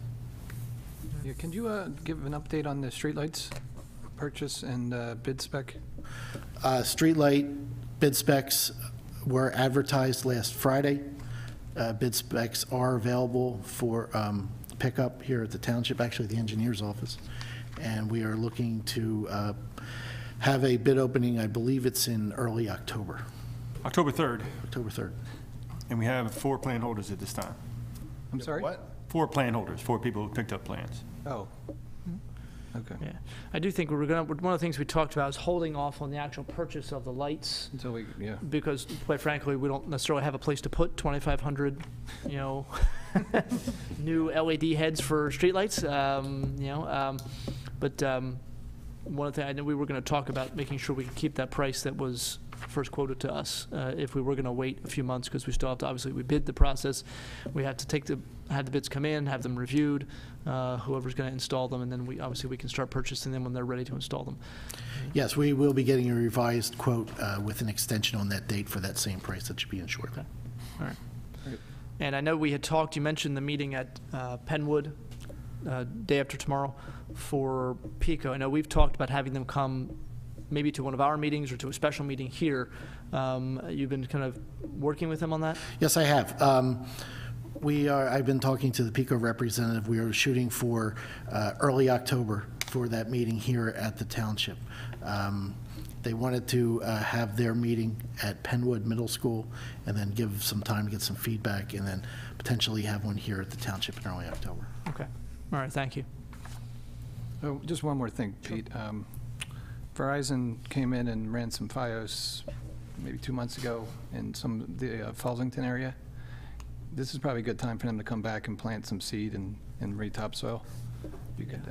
Yeah, can you give an update on the streetlights purchase and bid spec? Streetlight bid specs were advertised last Friday. Bid specs are available for pickup here at the township, actually the engineer's office. And we are looking to have a bid opening, I believe it's in early October. October 3rd, October 3rd. and we have 4 plan holders at this time. I'm sorry? What? 4 plan holders, 4 people who picked up plans. Oh. Okay. Yeah. I do think one of the things we talked about is holding off on the actual purchase of the lights Until we, yeah. because, quite frankly, we don't necessarily have a place to put 2,500, new LED heads for streetlights. But one of the things I know we were going to talk about making sure we could keep that price that was first quoted to us if we were going to wait a few months, because we still have to, obviously, we bid the process. We have to have the bids come in, have them reviewed, whoever's going to install them, and then we can start purchasing them when they're ready to install them. Yes, we will be getting a revised quote with an extension on that date for that same price that should be insured. Okay. All right. And I know we had talked, you mentioned the meeting at Penwood day after tomorrow for PICO. I know we've talked about having them come maybe to one of our meetings or to a special meeting here. You've been kind of working with them on that? Yes, I have. I've been talking to the PICO representative. We are shooting for early October for that meeting here at the township. They wanted to have their meeting at Penwood Middle School and then give some time to get some feedback and then potentially have one here at the township in early October. Okay. All right, thank you. Oh, just one more thing, Pete. Verizon came in and ran some FiOS maybe 2 months ago in some of the Felsington area. This is probably a good time for them to come back and plant some seed and re-topsoil. If you could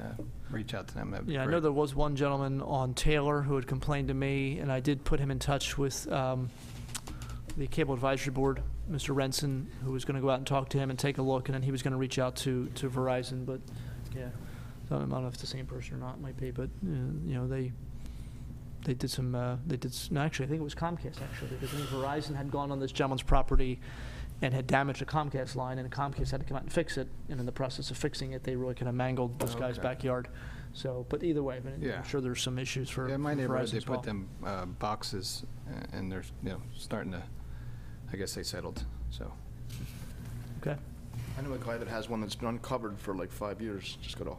reach out to them, that'd be Yeah, I great. know there was one gentleman on Taylor who had complained to me, and I did put him in touch with the Cable Advisory Board, Mr. Renson, who was going to go out and talk to him and take a look, and then he was going to reach out to Verizon, but, yeah. So I don't know if it's the same person or not, it might be, but, you know, they did some, no, actually, I think it was Comcast, actually, because I think Verizon had gone on this gentleman's property and had damaged a Comcast line, and Comcast had to come out and fix it, and in the process of fixing it, they really kind of mangled this guy's backyard. So, but either way, I mean, Yeah. I'm sure there's some issues for Yeah, my neighborhood, Verizon they as well. put them boxes, and they're, you know, starting to, I guess they settled, so. Okay. I know a guy that has one that's been uncovered for like 5 years, just got a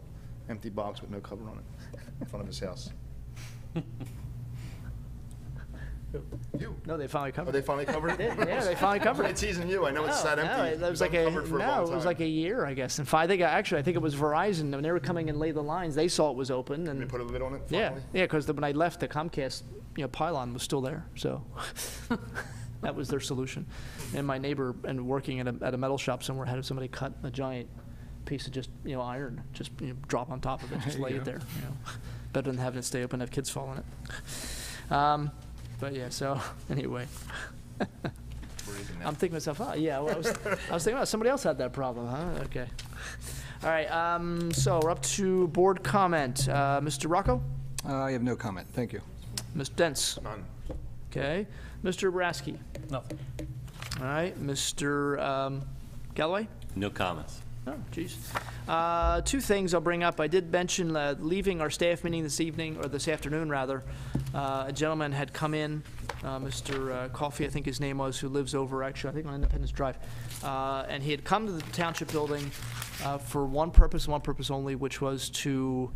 empty box with no cover on it in front of his house. You? No, they finally covered Oh, they finally covered it? Yeah, they finally covered I'm it. teasing you, I know it's No, that empty. it was It's like a, uncovered for a long no, it was time. like a year, I guess. And I think it was Verizon, when they were coming and lay the lines, they saw it was open, They and, put a lid on it yeah, finally? yeah, because when I left, the Comcast, you know, pylon was still there, so that was their solution. And my neighbor, and working at a metal shop somewhere, had somebody cut a giant piece of just, you know, iron, just, you know, drop on top of it, just There lay you it go. there, you know. Better than having it stay open, have kids fall in it. But yeah, so, anyway. I'm thinking to myself, oh, yeah, well, I was thinking, oh, somebody else had that problem, huh? Okay. All right, so we're up to board comment. Mr. Rocco? I have no comment, thank you. Mr. Dents? None. Okay. Mr. Boraski? Nothing. All right. Mr. Galloway? No comments. Oh, geez. Two things I'll bring up. I did mention leaving our staff meeting this evening, or this afternoon, rather. A gentleman had come in, Mr. Coffey, I think his name was, who lives over, actually, I think on Independence Drive. And he had come to the Township building for one purpose and one purpose only, which was to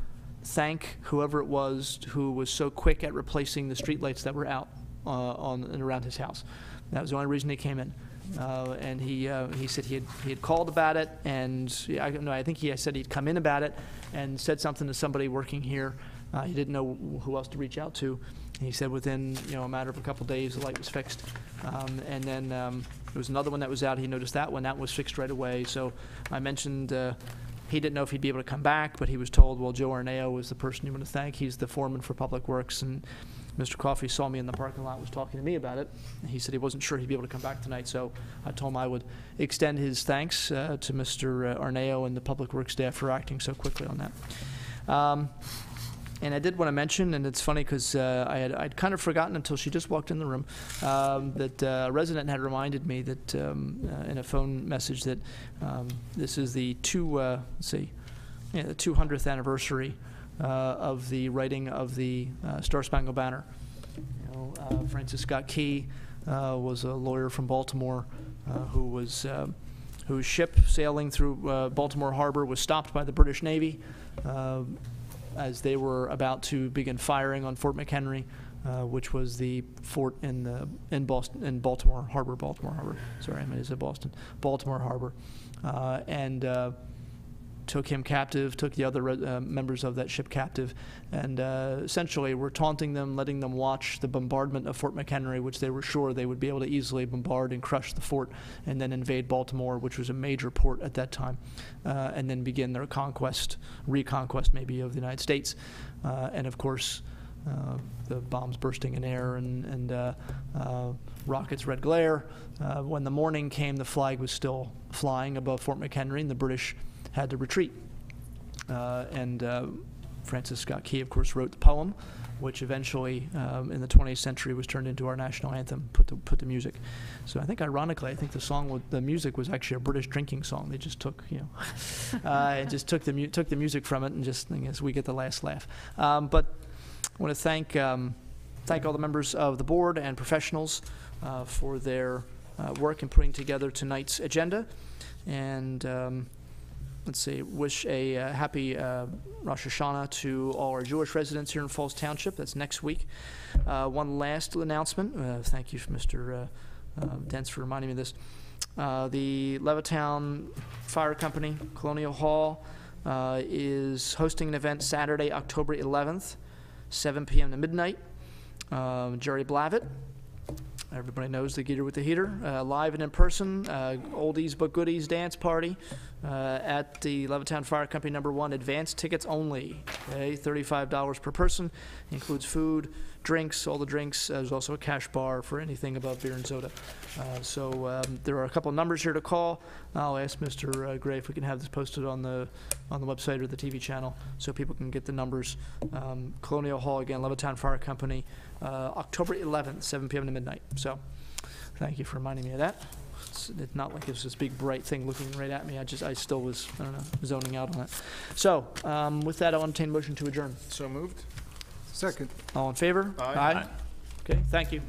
thank whoever it was who was so quick at replacing the streetlights that were out on and around his house. That was the only reason he came in. And he said he had called about it, and I think he said he'd come in about it and said something to somebody working here. He didn't know who else to reach out to. And he said within a matter of a couple days the light was fixed. And then there was another one that was out. He noticed that one. That was fixed right away. So I mentioned he didn't know if he'd be able to come back, but he was told, well, Joe Arneo was the person you want to thank. He's the foreman for Public Works, and Mr. Coffey saw me in the parking lot, was talking to me about it. He said he wasn't sure he'd be able to come back tonight, so I told him I would extend his thanks to Mr. Arneo and the Public Works staff for acting so quickly on that. And I did want to mention, and it's funny because I'd kind of forgotten until she just walked in the room, that a resident had reminded me that in a phone message that this is the the 200th anniversary of the writing of the Star Spangled Banner. Francis Scott Key was a lawyer from Baltimore whose ship sailing through Baltimore Harbor was stopped by the British Navy as they were about to begin firing on Fort McHenry, which was the fort in Baltimore Harbor. Sorry, I meant to say Boston. Baltimore Harbor, and took him captive, took the other members of that ship captive, and essentially were taunting them, letting them watch the bombardment of Fort McHenry, which they were sure they would be able to easily bombard and crush the fort, and then invade Baltimore, which was a major port at that time, and then begin their reconquest maybe of the United States. And of course, the bombs bursting in air and rockets' red glare. When the morning came, the flag was still flying above Fort McHenry, and the British had to retreat. And Francis Scott Key, of course, wrote the poem, which eventually, in the 20th century, was turned into our national anthem, put to music. So I think, ironically, the music was actually a British drinking song. They just took, just took the music from it, and just, I guess, we get the last laugh. But I want to thank all the members of the board and professionals for their work in putting together tonight's agenda. And let's see, wish a happy Rosh Hashanah to all our Jewish residents here in Falls Township. That's next week. One last announcement. Thank you, Mr. Dents, for reminding me of this. The Levittown Fire Company, Colonial Hall, is hosting an event Saturday, October 11th, 7 p.m. to midnight. Jerry Blavitt. Everybody knows the Geeter with the Heater. Live and in person, oldies but goodies dance party at the Levittown Fire Company #1. Advanced tickets only. Okay, $35 per person. Includes food, drinks, all the drinks. There's also a cash bar for anything above beer and soda. There are a couple of numbers here to call. I'll ask Mr. Gray if we can have this posted on the website or the TV channel so people can get the numbers. Colonial Hall again, Levittown Fire Company, October 11th, 7 p.m. to midnight. So, thank you for reminding me of that. It's not like it's this big bright thing looking right at me. I still was, I don't know, zoning out on it. So, with that, I'll entertain a motion to adjourn. So moved. Second. All in favor? Aye. Okay, thank you.